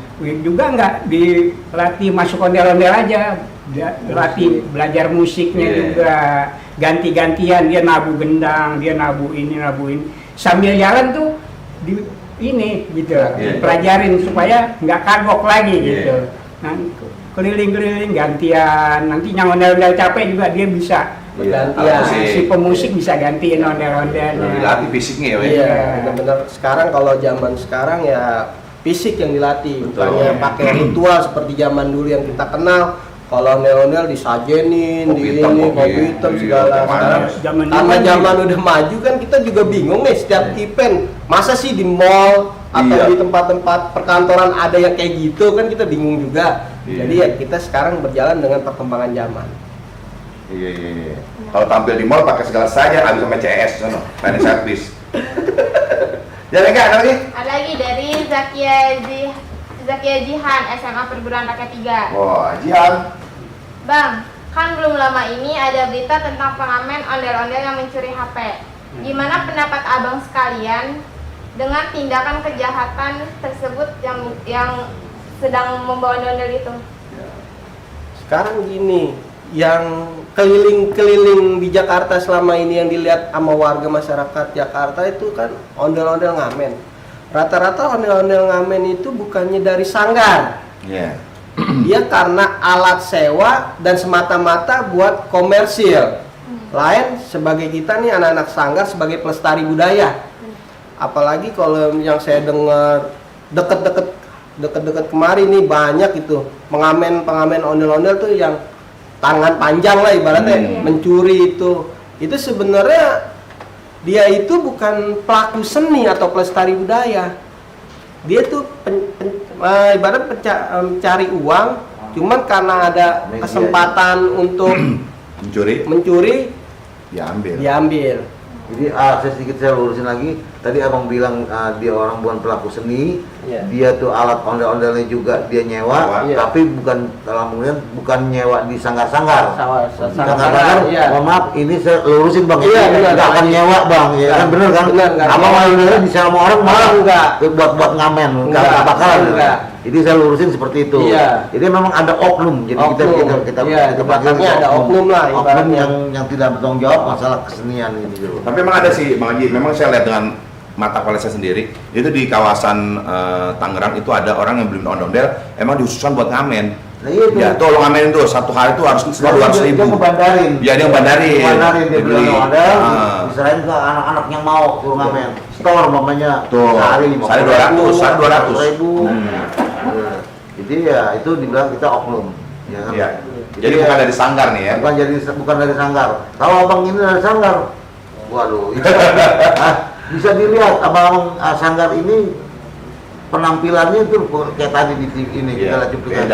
Juga nggak dilatih masuk ondel-ondel aja. Latih belajar musiknya juga. Ganti-gantian dia nabu gendang, dia nabu ini. Sambil jalan tuh ini gitu, pelajarin supaya nggak kagok lagi gitu. Nah, keliling-keliling gantian, nanti yang ondel-ondel capek juga dia bisa gantian. Si pemusik bisa gantiin ondel-ondelnya. Dilatih fisiknya ya. Iya, benar-benar sekarang kalau zaman sekarang ya fisik yang dilatih, bukannya pakai ritual seperti zaman dulu yang kita kenal. Kalau ondel-ondel disajenin, kopi hitam segala. Sekarang karena zaman udah maju kan kita juga bingung nih setiap event. Masa sih di mall atau di tempat-tempat perkantoran ada yang kayak gitu kan kita bingung juga. Jadi ya kita sekarang berjalan dengan perkembangan zaman. Iya. Kalau tampil di mall pakai segala saja, habis sama CS sono, main servis. Jadi enggak ada lagi? Ada lagi dari Zakia Jihan, SMA Perguruan Rakyat 3. Wah, Jihan. Bang, kan belum lama ini ada berita tentang pengamen ondel-ondel yang mencuri HP. Gimana pendapat abang sekalian dengan tindakan kejahatan tersebut yang sedang membawa ondel-ondel itu? Sekarang gini, yang keliling-keliling di Jakarta selama ini yang dilihat sama warga masyarakat Jakarta itu kan ondel-ondel ngamen. Rata-rata ondel-ondel ngamen itu bukannya dari sanggar. Dia karena alat sewa dan semata-mata buat komersil. Lain sebagai kita nih anak-anak sanggar sebagai pelestari budaya. Apalagi kalau yang saya dengar deket-deket kemarin nih banyak itu pengamen ondel-ondel tuh yang tangan panjang lah ibaratnya mencuri itu. Itu sebenarnya dia itu bukan pelaku seni atau pelestari budaya. Dia tuh ibarat mencari uang, cuman karena ada kesempatan untuk mencuri diambil. Jadi saya lurusin lagi. Tadi abang bilang dia orang bukan pelaku seni, dia tuh alat ondel-ondelnya juga dia nyewa, tapi bukan dalam kemudian bukan nyewa di sanggar-sanggar. Sanggar-sanggar, mohon maaf, ini saya lurusin bang, nggak akan nyewa bang, ya kan bener kan? Abang ondel di sama orang malah enggak buat ngamen, nggak bakalan. Jadi saya lurusin seperti itu. Jadi memang ada oknum, jadi kita makanya ada oknum lah, oknum yang tidak bertanggung jawab masalah kesenian ini dulu. Tapi memang ada sih Bang Haji, memang saya lihat dengan mata kepala saya sendiri, itu di kawasan Tangerang itu ada orang yang beli ondel-ondel emang dikhususkan buat ngamen. Nah, itu. Ya tuh lo ngamen itu satu hari itu harus 200.000. Dia ngebandarin. Ya dia ngebandarin. Dia beli ondel, diserahin ke anak-anak yang mau suruh ngamen. Store mamanya tuh sehari 200.000. Jadi ya itu dibilang kita oknum. Ya kan? Ya. Jadi bukan dari sanggar nih ya. Bukan dari sanggar. Kalau abang ini dari sanggar, waduh, itu bisa dilihat abang sanggar ini penampilannya itu kayak tadi di TV ini kita lihat cuplikan.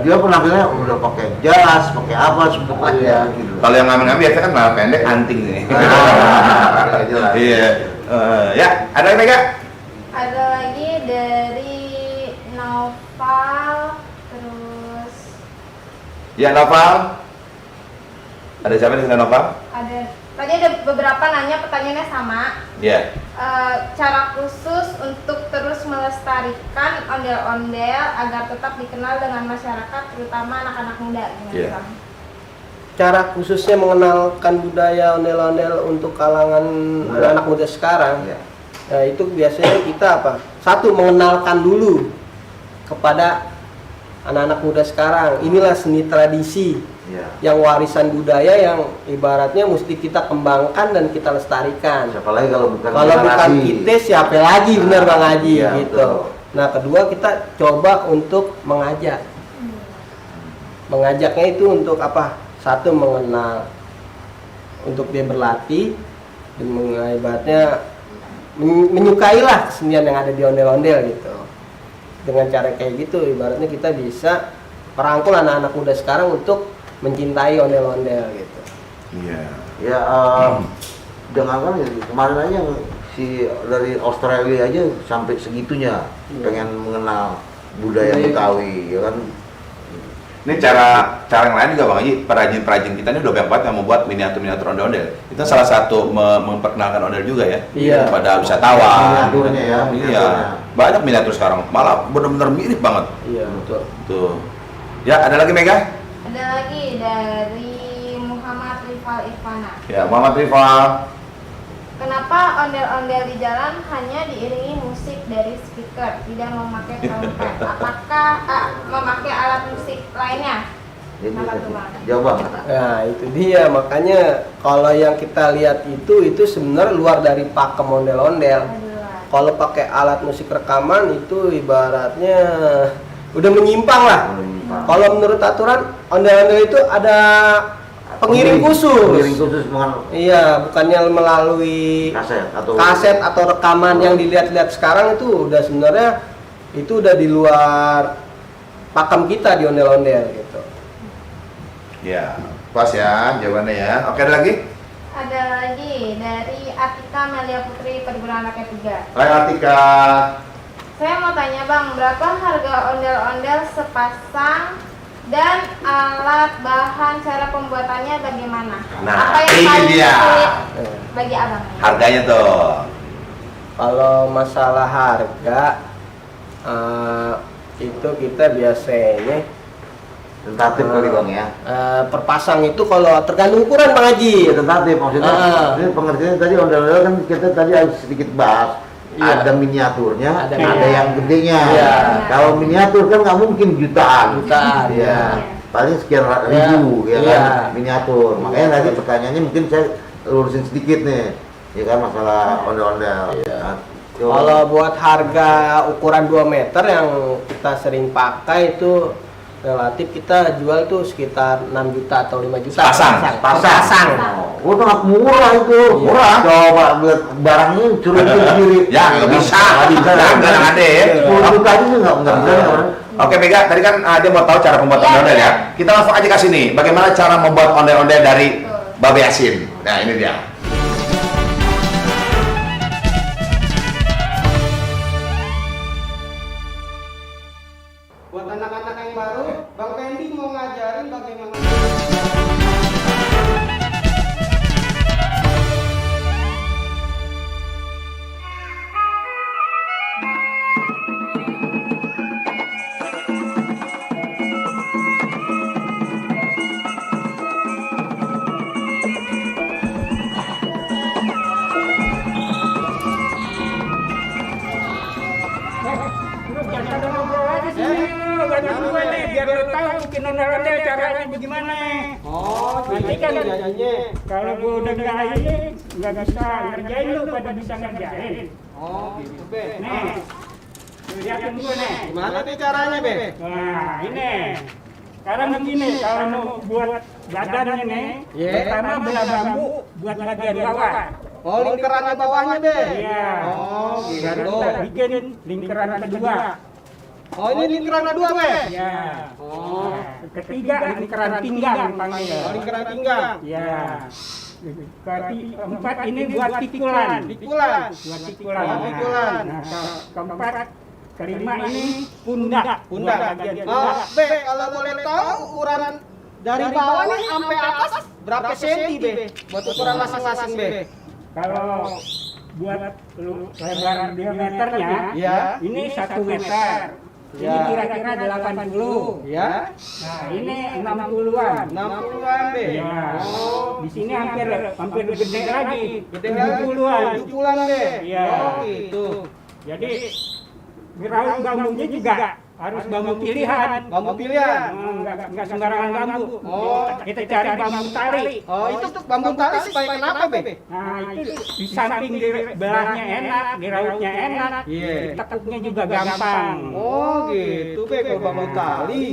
Dia penampilannya udah pakai jas, pakai apa semuanya. Gitu. Kalau yang ngamen-ngamen biasanya kan malah pendek anting nih. Iya. Ya, ada lagi nggak? Ada lagi dari Noval, terus ya Noval. Ada siapa di sana Noval? ada tadi ada beberapa nanya pertanyaannya sama. Iya. Cara khusus untuk terus melestarikan ondel-ondel agar tetap dikenal dengan masyarakat, terutama anak-anak muda. Gimana, Bang? Cara khususnya mengenalkan budaya ondel-ondel untuk kalangan anak muda sekarang, nah itu biasanya kita apa? Satu, mengenalkan dulu kepada anak-anak muda sekarang. Inilah seni tradisi yang warisan budaya yang ibaratnya mesti kita kembangkan dan kita lestarikan. Siapa lagi kalau bukan kita, siapa lagi, bener Bang Haji gitu. Nah, kedua kita coba untuk mengajak. Mengajaknya itu untuk apa? Satu, mengenal, untuk dia berlatih, dan ibaratnya menyukailah kesenian yang ada di ondel-ondel gitu. Dengan cara kayak gitu, ibaratnya kita bisa merangkul anak-anak muda sekarang untuk mencintai ondel-ondel gitu. Iya. Ya, dengan kan kemarin aja si dari Australia aja sampai segitunya pengen mengenal budaya Betawi, ya kan? Ini cara yang lain juga Bang Haji, perajin-perajin kita ini udah banyak banget yang membuat miniatur-miniatur ondel-ondel. Itu salah satu memperkenalkan ondel juga ya, Iya. pada wisatawan. Miniaturnya ya, Iya, miniaturnya. banyak miniatur sekarang, malah benar-benar mirip banget. Iya, betul. Tuh. Ya, ada lagi Mega? Ada lagi dari Muhammad Rifal Irfana. Ya, Muhammad Rifal. Kenapa ondel-ondel di jalan hanya diiringi musik dari speaker, tidak memakai trompet? Apakah memakai alat musik lainnya? Kenapa tuh, Bang? Jawab. Nah, itu dia, makanya kalau yang kita lihat itu sebenarnya luar dari pakem ondel-ondel. Kalau pakai alat musik rekaman itu ibaratnya udah menyimpang lah. Kalau menurut aturan ondel-ondel itu ada pengiring khusus. Pengiring khusus Iya, bukannya melalui kaset atau rekaman yang dilihat-lihat sekarang itu udah sebenarnya itu udah di luar pakem kita di ondel-ondel gitu. Ya, pas ya jawabannya ya. Oke, ada lagi? Ada lagi dari Atika Melia Putri Perguruan Rakyat 3. Hai Atika. Saya mau tanya Bang, berapa harga ondel-ondel sepasang dan alat bahan cara pembuatannya bagaimana? Nah, apa yang ini paling dia. sulit bagi abang? Harganya tuh. Kalau masalah harga itu kita biasanya tentatif kali Bang ya. Per pasang itu kalau tergantung ukuran Bang Haji. Ya, tentatif maksudnya. Ini pengertiannya tadi ondel-ondel kan kita tadi harus sedikit bahas. Iya. Ada miniaturnya, ada Iya. yang gedenya. Iya. Kalau miniatur kan nggak mungkin jutaan. Iya. Paling sekian ribu ya Iya. kan miniatur. Makanya tadi pertanyaannya mungkin saya lurusin sedikit nih. Ya kan masalah ondel-ondel. Iya. Nah, Kalau buat harga ukuran 2 meter yang kita sering pakai itu relatif kita jual tuh sekitar 6 juta atau 5 juta pasang. Oh, sangat murah itu. Murah. Coba buat barangnya curug sendiri. Ya, nggak bisa. Nggak ada ya. 10 juta aja sih nggak bisa. Oke Mega, tadi kan dia mau tahu cara pembuatan ondel-ondel ya. Kita langsung aja kasih nih, bagaimana cara membuat ondel-ondel dari Babe Yasin. Nah, ini dia. Buat anak-anak yang baru, Bang Pendi mau ngajarin bagaimana. Biar lo tahu bikin ondel-ondel caranya bagaimana. Oh, Nanti kan jadinya. kalau gue udah nggak ini nggak bisa ngerjain, lo pada bisa ngerjain. Oh, gitu, Be. Nih, lu lihatin gue nih. Gimana nih caranya, Be? Nah, ini. Sekarang begini, kalau mau buat badannya nih, pertama belah bambu buat bagian bawah. Oh, lingkarannya bawahnya, Be. Iya. Oh, Baru gitu. kita bikin lingkaran kedua. Oh, ini lingkaran kedua, Be. Ya. Oh. Ketiga lingkaran pinggang panggil. Oh, lingkaran pinggang. Ya. Keempat ini buat pikulan. Pikulan. Buat pikulan. Oh, pikulan. Nah, keempat, kelima ini pundak. Pundak. Buat bagian Oh, pundak. Be, kalau boleh tahu ukuran dari bawah nih sampai atas berapa senti, Be? Buat ukuran masing-masing, Be. Kalau buat lebar diameternya, Ya. ini 1 meter. Ini Ya. kira-kira 80. Ya. Nah, ini 60-an. 60-an, Be. Ya. Oh, Di sini hampir gede lagi. gede lagi. 70-an. 70-an, Be. Iya. Oh, gitu. Jadi geraung bambunya juga Harus bambu pilihan. Bambu pilihan. Enggak sembarangan bambu. Oh. Kita cari bambu tali. Oh, itu bambu tali supaya kenapa, Be? Nah, itu di samping di belahnya enak, di rautnya enak, Iya. tekuknya juga gampang. Oh, gitu, Be, kalau bambu tali.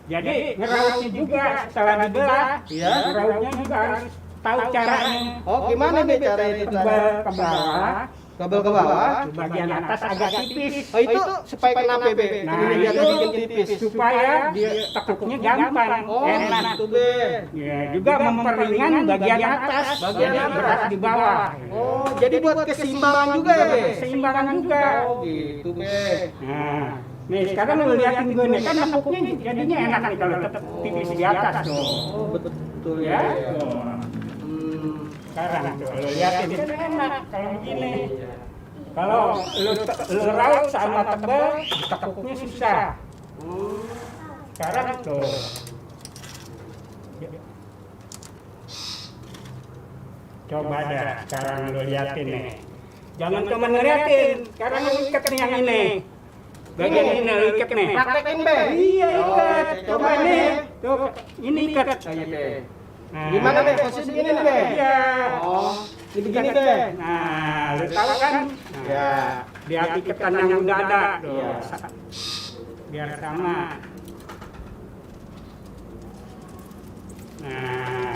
Jadi ngerautnya juga setelah dibelah, Iya. ngerautnya juga harus tahu caranya. Oh, gimana, Be, cara itu? Tebal ke bawah, Kabel ke bawah. di bagian atas agak tipis. Oh, itu supaya kenapa, Be? Nah, Ini biar itu bikin tipis. supaya dia tekuknya gampang, Oh, enak. gitu, Be. Ya, juga memperingan bagian atas, Bagian jadi atas. berat di bawah. Oh, jadi buat keseimbangan juga ya, Be? Keseimbangan juga. Oh, gitu, Be. Nah, nih sekarang lu liatin gue nih, kan nekuknya jadinya enak nih kalau tetap tipis di atas tuh. Oh, betul Ya, ya. tuh. Sekarang tuh lu liatin kan enak kalau begini. Kalau lu raut sama tebal, tekuknya susah. Sekarang tuh. Coba dah, sekarang lu liatin nih. Jangan cuma ngeliatin, sekarang lu ikat nih yang ini. Bagian ini lu ikat nih. Praktekin, Be. Iya, ikat. Oh, Coba nih. Tuh, ini ikat. Ayo, Be. Nah, Gimana, Be? Posisi begini nih, Be? Iya. Oh, ini begini, Be. Nah, lu tahu kan? Ya. Dia ikatan yang udah ada. Tuh. Iya. Biar sama. Nah,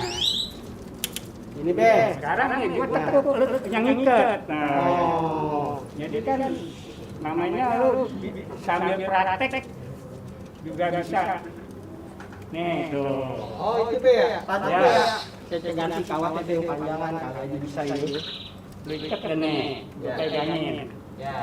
Ini, Be. sekarang nih gua tekuk lu yang ikat. Nah, Oh. jadi kan namanya lu sambil praktek juga bisa. Nih tuh. Oh, itu, Be ya? Tadi, Ya. Be ya. Saya ganti kawatnya, Be, panjangan kalau aja bisa ini. Lu ikat nih, lu Ya. pegangin. Ya.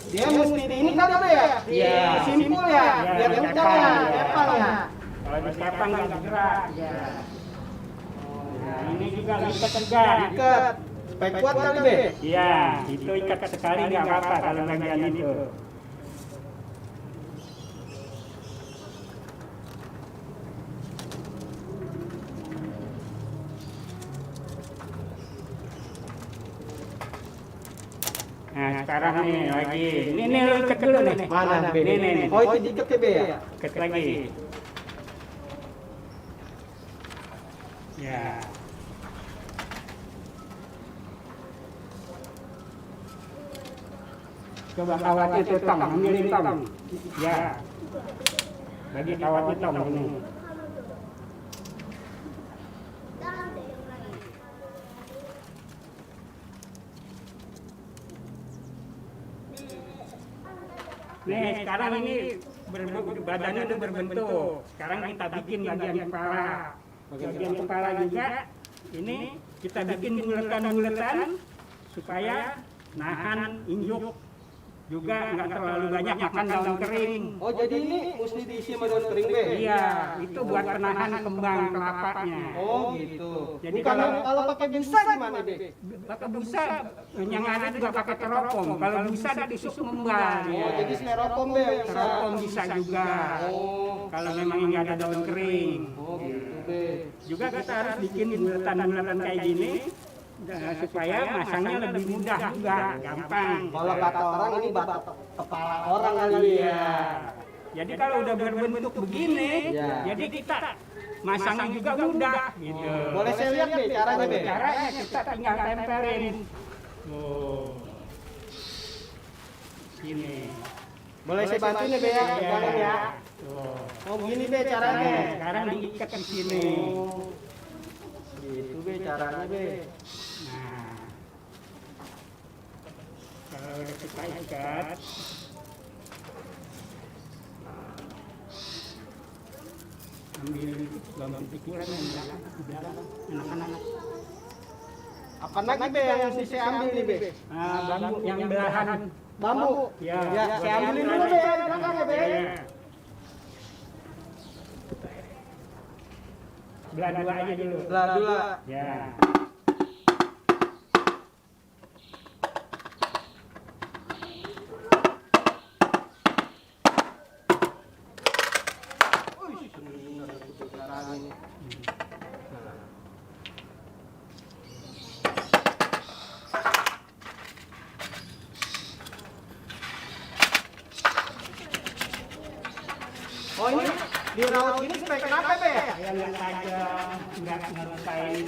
Dia mesti di ini kan, Be ya? Iya. Simpul ya? Iya, Biar kencang ya? Kepang ya? Kalau dikepang nggak bergerak. Ya. Nah, ini juga lu ikat juga. Ikat. Supaya kuat kali, Be? Iya, itu ikat sekali nggak apa-apa kalau bagian itu. Nah, sekarang nih lagi. Ini lu ikat dulu nih. Mana, Be? Nih. Oh, itu diikat ya, Be ya? Ikat lagi. Ya. Coba kawatnya itu tong, ambilin tong. Ya. Bagi kawatnya tong ini. Nih, sekarang ini badannya udah berbentuk. Sekarang kita bikin bagian kepala. Bagian kepala juga ini kita bikin buletan-buletan supaya nahan injuk juga nggak terlalu banyak makan daun kering. Oh, jadi ini mesti diisi sama daun kering, Be? Iya, itu buat penahan kembang kelapanya. Oh, gitu. Jadi kalau pakai busa gimana, Be? pakai busa yang ada juga pakai teropong. Kalau busa ditusuk membang. Oh, jadi styrofoam, Be, bisa. Teropong bisa juga. Oh. Kalau memang nggak ada daun kering. Oh, gitu, Be. Juga kita harus bikin bulatan-bulatan kayak gini supaya masangnya lebih mudah juga, gampang. Kalau kata orang ini bata kepala orang kali ya. Jadi kalau udah berbentuk begini, Ya. jadi kita masangnya juga mudah gitu. Boleh saya lihat, Be, caranya, Be? Caranya kita tinggal tempelin. Oh. Gini. Boleh saya bantu nih, Be, ya? Jangan ya. Tuh. Oh, begini, Be, caranya. Sekarang diikat di sini. Oh. Gitu, Be, caranya, Be. Nah, kalau kita ikat, ambil bambu pikiran yang belakang, anak-anak. Apa lagi, Be, yang mesti saya ambil nih, Be? Nah, bambu yang belahan. Bambu. Ya, Ya, saya ambilin dulu, Be, di belakang ya, Be. Ya. Belah dua aja dulu. Belah dulu. Ya. dirawat gini supaya kenapa be? Saya nggak tajam, nggak ngelukain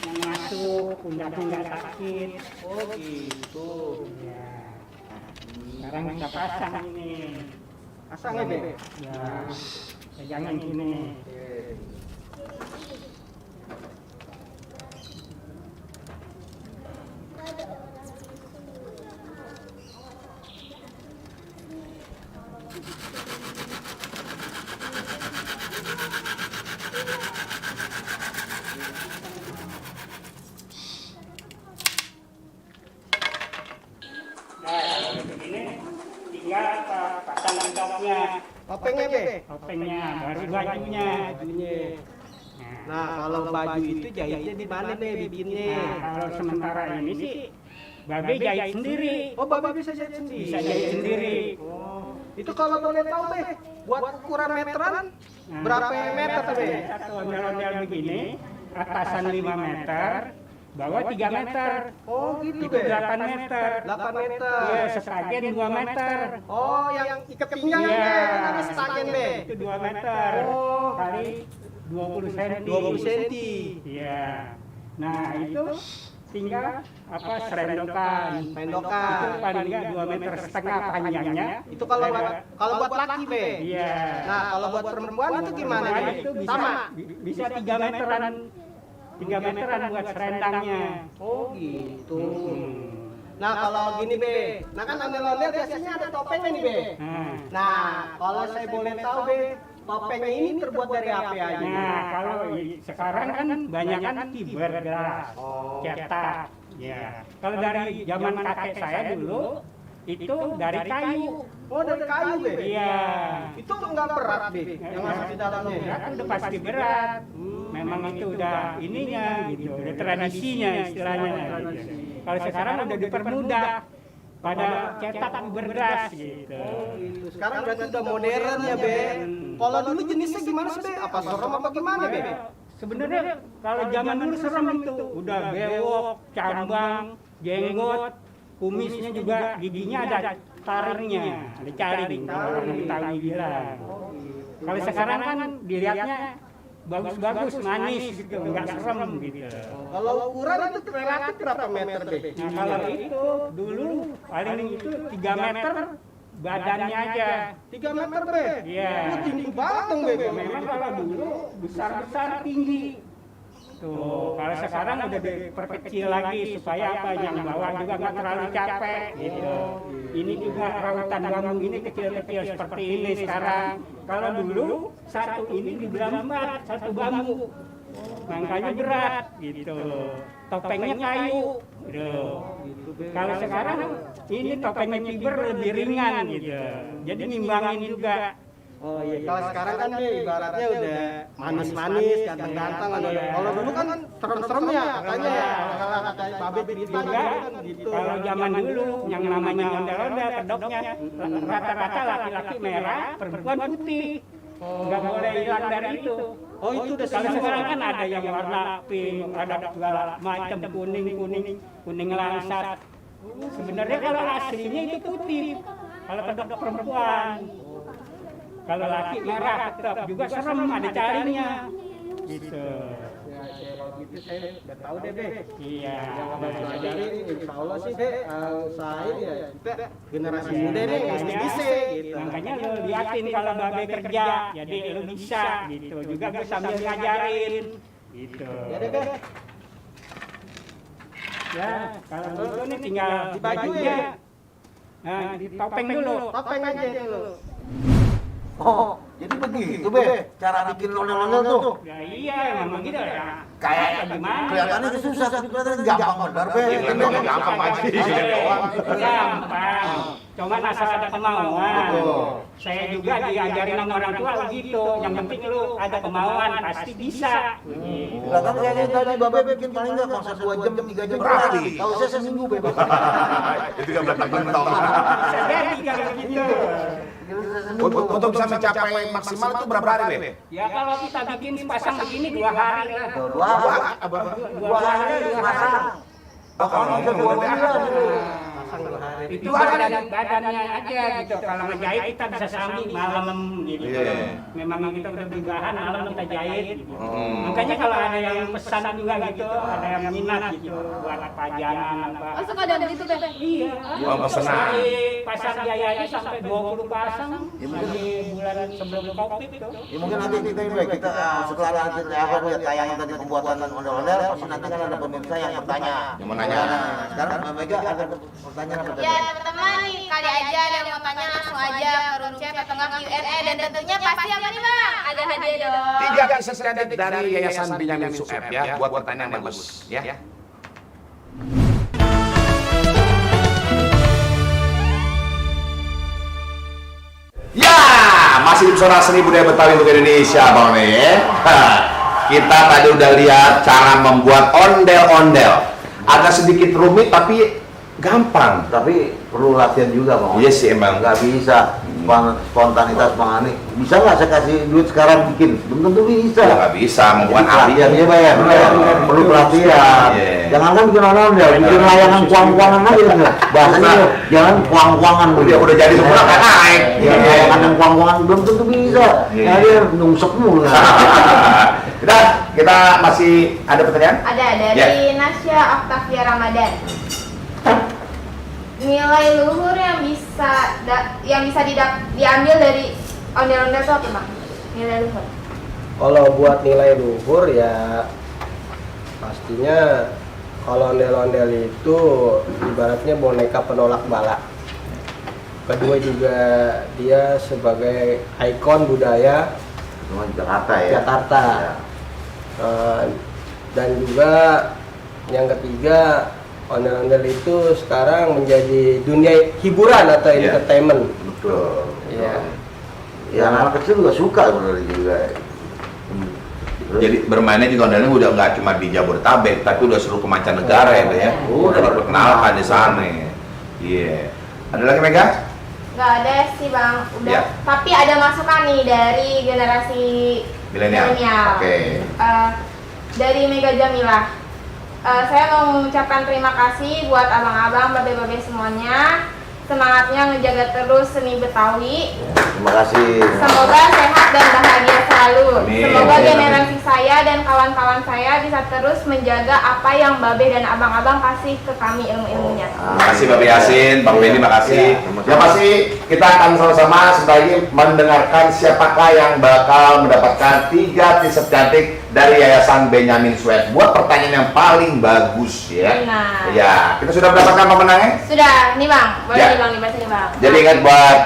yang masuk, pundaknya nggak sakit. Oh gitu. Ya. Sekarang kita pasang ini. Pasangnya be? Ya, pegangin gini. Nah, begini tinggal pasang topnya. Topengnya be? Topengnya, baru bajunya. Nah kalau baju itu jahitnya di mana be bikinnya? Nah, kalau sementara ini sih Babe jahit sendiri. Oh babe bisa jahit sendiri? Bisa jahit sendiri. Oh, itu kalau boleh tahu be, buat ukuran meteran berapa meter be? Satu ondel-ondel begini, atasan 5 meter, bawah 3 meter. Oh gitu Itu be? 8 meter. 8 meter. Iya, setagen 2 meter. Oh yang ikat pinggang Iya. be, namanya setagen be? Itu 2 meter. Oh. Kali 20 cm. 20 cm. Iya. Nah, itu tinggal serendokan. Sendokan. Itu paling enggak 2,5 meter panjangnya. Itu kalau buat laki be? Iya. Nah kalau buat perempuan itu gimana Perempuan be? itu bisa, Sama? bisa 3 meteran. 3 meteran buat serendangnya. Oh gitu. Nah kalau gini be, nah kan ondel-ondel biasanya ada topengnya nih be. Nah kalau saya boleh tahu be, topengnya ini terbuat dari apa aja? Nah, kalau sekarang kan banyak kan fiberglass, cetak. Ya. Kalau dari zaman kakek saya dulu itu dari kayu. Oh dari kayu be? Iya. Itu nggak berat be, yang masuk di dalamnya? Berat udah pasti berat. Memang itu udah ininya gitu, udah tradisinya istilahnya. Gitu. Kalau sekarang udah dipermudah pada cetak fiberglass gitu. Sekarang berarti udah modern ya be. Kalau dulu jenisnya gimana sih be? Apa serem apa gimana be? Sebenarnya kalau zaman dulu serem itu, udah bewok, cambang, jenggot, kumisnya juga giginya ada taringnya, ada caring kalau orang Betawi bilang. Kalau sekarang kan dilihatnya bagus-bagus, manis gitu, nggak serem gitu. Kalau ukuran itu relatif berapa meter be? Nah kalau itu dulu paling itu 3 meter badannya aja. 3 meter be? Iya. Oh, tinggi banget dong be. Memang kalau dulu besar-besar tinggi. Tuh, kalau sekarang udah diperkecil lagi supaya apa yang bawah juga nggak terlalu capek gitu. Ini juga rautan bambu ini kecil-kecil seperti ini sekarang. Kalau dulu satu ini dibelah 4, satu bambu. Makanya berat gitu. Topengnya kayu. Gitu. Kalau sekarang ini topengnya fiber lebih ringan gitu. Jadi nimbangin juga. Oh iya, kalau sekarang kan be ibaratnya udah manis-manis, ganteng-ganteng. Kalau dulu kan serem-seremnya katanya. Kalau kata babe cerita Juga, kan gitu. kalau zaman dulu yang namanya ondel-ondel kedoknya rata-rata laki-laki merah, perempuan putih. Nggak boleh hilang dari itu. Oh itu udah Kalau sekarang kan ada yang warna pink, ada segala macam kuning langsat. Sebenarnya kalau aslinya itu putih. Kalau kedok perempuan. Kalau laki merah tetap juga serem, ada caringnya. Gitu. Ya kalau gitu saya udah tahu deh be. Iya. Yang abang pelajari insya Allah sih be, saya ya kita generasi muda nih mesti bisa gitu. Makanya lo liatin kalau babe kerja, jadi lo bisa gitu. Juga gue sambil ngajarin gitu. Ya deh be. Ya, kalau gitu nih tinggal Di baju bajunya. ya? Nah, di topeng dulu. Topeng aja dulu. Oh, jadi begitu be, cara bikin ondel-ondel tuh. Ya iya, memang gitu ya. Kayak gimana? kelihatannya sih susah, tapi kelihatannya gampang benar be. Gampang aja. Gampang. Cuma asal ada kemauan. Saya juga diajarin sama orang tua begitu. Yang penting lu ada kemauan, pasti bisa. Lah kan kayaknya tadi babe bikin paling enggak masa 2 jam, 3 jam berarti. Kalau saya seminggu be. Itu juga berarti mentong. Bisa jadi kalau begitu. Untuk bisa mencapai maksimal itu berapa hari, Be? Ya kalau kita bikin sepasang begini 2 hari lah. 2 hari, 2 hari, 2 pasang. Oh, kalau 2 bulan. pasang 2 hari. Itu badannya aja gitu. Kalau ngejahit kita bisa sambil malam gitu. Memang kita udah bergahan malam kita jahit. Gitu. Makanya kalau ada yang pesan juga gitu, ada yang minat gitu buat pajangan apa. Oh, suka ada begitu, Bang? Iya. Oh, pesanan. Pasang jayanya sampai 20 pasang di bulan sebelum Covid itu. Ya mungkin nanti kita setelah nanti lihat tayangan tadi pembuatan ondel-ondel, pasti nanti kan ada pemirsa yang bertanya. Yang mau nanya. Sekarang Mbak Mega ada pertanyaan apa tadi? Ya, pertama nih, kali aja ada yang mau tanya langsung aja ke room chat atau nggak Q&A, dan tentunya pasti apa nih, Bang? Ada hadiah dong. 3 kisah cantik dari Yayasan Benyamin Sueb ya, buat pertanyaan yang bagus ya. Ya, masih di pesona seni budaya Betawi untuk Indonesia, Bang nih. Kita tadi udah lihat cara membuat ondel-ondel. Agak sedikit rumit tapi gampang. Tapi perlu latihan juga, Bang. Iya sih emang. Nggak bisa spontanitas, Bang Ani. Bisa nggak saya kasih duit sekarang bikin? Belum tentu bisa. Nggak bisa membuat latihan ahli. ya, Pak ya. Perlu pelatihan. Jangan kan bikin ondel-ondel, bikin layangan kuang-kuangan aja gitu. Bahasanya jangan kuang-kuangan. Udah jadi semua kan naik. Ya, layangan yang kuang-kuangan belum tentu bisa. Ya dia nungsek mulu. Kita masih ada pertanyaan? Ada dari Nasya Octavia Ramadan. Nilai luhur yang bisa diambil dari ondel-ondel itu apa, Bang? Nilai luhur. Kalau buat nilai luhur ya pastinya kalau ondel-ondel itu ibaratnya boneka penolak bala. Kedua juga dia sebagai ikon budaya Jakarta ya. Jakarta. Dan juga yang ketiga, ondel-ondel itu sekarang menjadi dunia hiburan atau entertainment. Betul. Iya. Ya anak kecil juga suka sebenarnya juga. Jadi bermainnya juga ondel-ondel udah nggak cuma di Jabodetabek, tapi udah seluruh mancanegara ya. Udah diperkenalkan di sana. Iya. Ada lagi Mega? Nggak ada sih, Bang. Udah. Ya. Tapi ada masukan nih dari generasi Milenial. Oke. Dari Mega Jamilah. Saya mau mengucapkan terima kasih buat abang-abang, babe-babe semuanya. Semangatnya ngejaga terus seni Betawi. Terima kasih. Semoga sehat dan bahagia selalu. Amin. Semoga generasi saya dan kawan-kawan saya bisa terus menjaga apa yang babe dan abang-abang kasih ke kami ilmu-ilmunya. Terima kasih Bapak Yasin, Bang Benny makasih. Ya pasti kita akan sama-sama sebentar lagi mendengarkan siapakah yang bakal mendapatkan 3 t-shirt cantik dari Yayasan Benyamin Sueb. Buat pertanyaan yang paling bagus ya. Benar. Ya, kita sudah mendapatkan pemenangnya? Sudah, nih Bang. Boleh Ya. nih Bang, dibaca nih Bang. Jadi ingat buat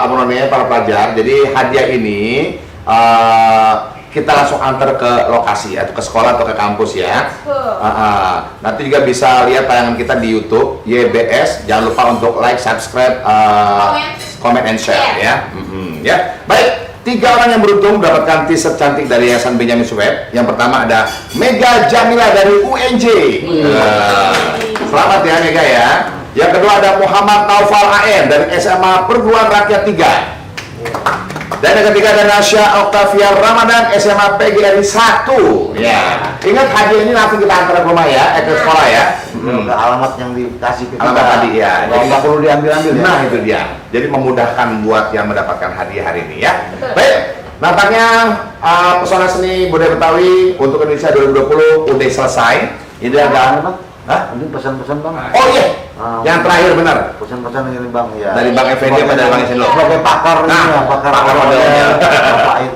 apa namanya para pelajar. Jadi hadiah ini kita langsung antar ke lokasi atau ke sekolah atau ke kampus ya. Nanti juga bisa lihat tayangan kita di YouTube YBS. Jangan lupa untuk like, subscribe, comment and share ya. Ya, baik. 3 orang yang beruntung mendapatkan t-shirt cantik dari Yayasan Benyamin Sueb. Yang pertama ada Mega Jamilah dari UNJ. Selamat ya Mega ya. Yang kedua ada Muhammad Naufal AN dari SMA Perguruan Rakyat 3. Dan yang ketiga ada Nasya Octavia Ramadan SMA PGRI 1. Ya. Ingat hadiah ini langsung kita antar ke rumah ya, ke sekolah ya. Ke alamat yang dikasih ke kita. Alamat tadi ya. Jadi nggak perlu diambil-ambil ya. Nah itu dia. Jadi memudahkan buat yang mendapatkan hadiah hari ini ya. Baik. Nampaknya pesona seni budaya Betawi untuk Indonesia 2020 udah selesai. Ini ada apa? Hah? Ini pesan-pesan Bang. Oh iya. Yang terakhir benar. Pesan-pesan ini Bang ya. Dari Bang Effendi apa dari Bang Yasin lo? Sebagai pakar Nah, ini ya, pakar modelnya.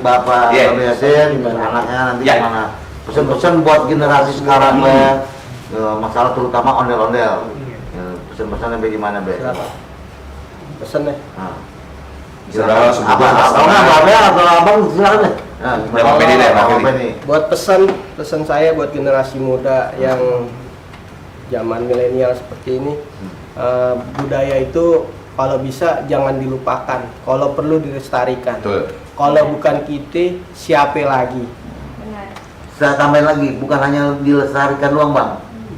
Bapak Yasin, anaknya nanti gimana? Pesan-pesan buat generasi sekarang ya, masalah terutama ondel-ondel. Pesan-pesannya bagaimana Be? Pesan nih. Saudara sebutkan atau abang silakan deh. Bang Benny deh, Bang Benny. Buat pesan saya buat generasi muda yang zaman milenial seperti ini, budaya itu kalau bisa jangan dilupakan, kalau perlu dilestarikan. Kalau bukan kita, siapa lagi? Benar. Saya tambahin lagi, bukan hanya dilestarikan doang Bang,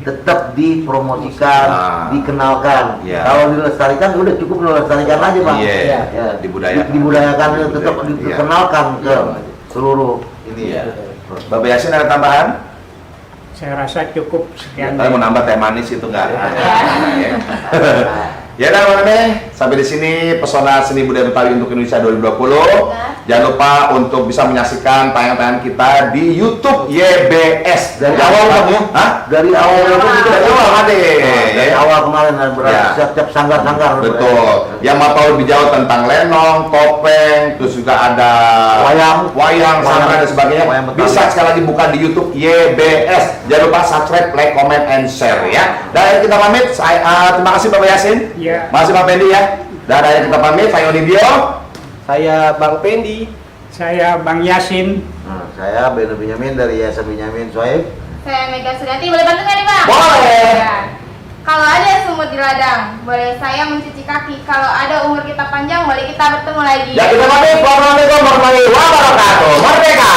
tetap dipromosikan, dikenalkan. Kalau dilestarikan udah cukup dilestarikan aja Bang. Dibudayakan, tetap dikenalkan ke seluruh ini ya. Bapak Yasin ada tambahan? Saya rasa cukup sekian. Kalau mau nambah teh manis itu enggak ada. Ya udah sampai di sini pesona seni budaya Betawi untuk Indonesia 2020. Jangan lupa untuk bisa menyaksikan tayangan-tayangan kita di YouTube YBS. Dari awal Bang ya? Hah? Dari awal itu Dari awal Ade. dari awal kemarin setiap sanggar-sanggar. Betul. Yang mau tahu lebih jauh tentang lenong, topeng, terus juga ada wayang, sanggar dan sebagainya, bisa sekali lagi buka di YouTube YBS. Jangan lupa subscribe, like, comment, and share ya. Dan kita pamit. Terima kasih Bapak Yasin. Iya. Masih Pak Pendi ya. Dan kita pamit. Saya Onibio. Saya Bang Pendi. Saya Bang Yasin. Nah, saya Beno Benyamin dari Yayasan Benyamin Soeb. Saya Mega Suryati, boleh bantu nggak nih Bang? Boleh. Ya. Kalau ada sumur di ladang, boleh saya mencuci kaki. Kalau ada umur kita panjang, boleh kita bertemu lagi. Ya kita pamit. Wassalamualaikum warahmatullahi wabarakatuh. Merdeka.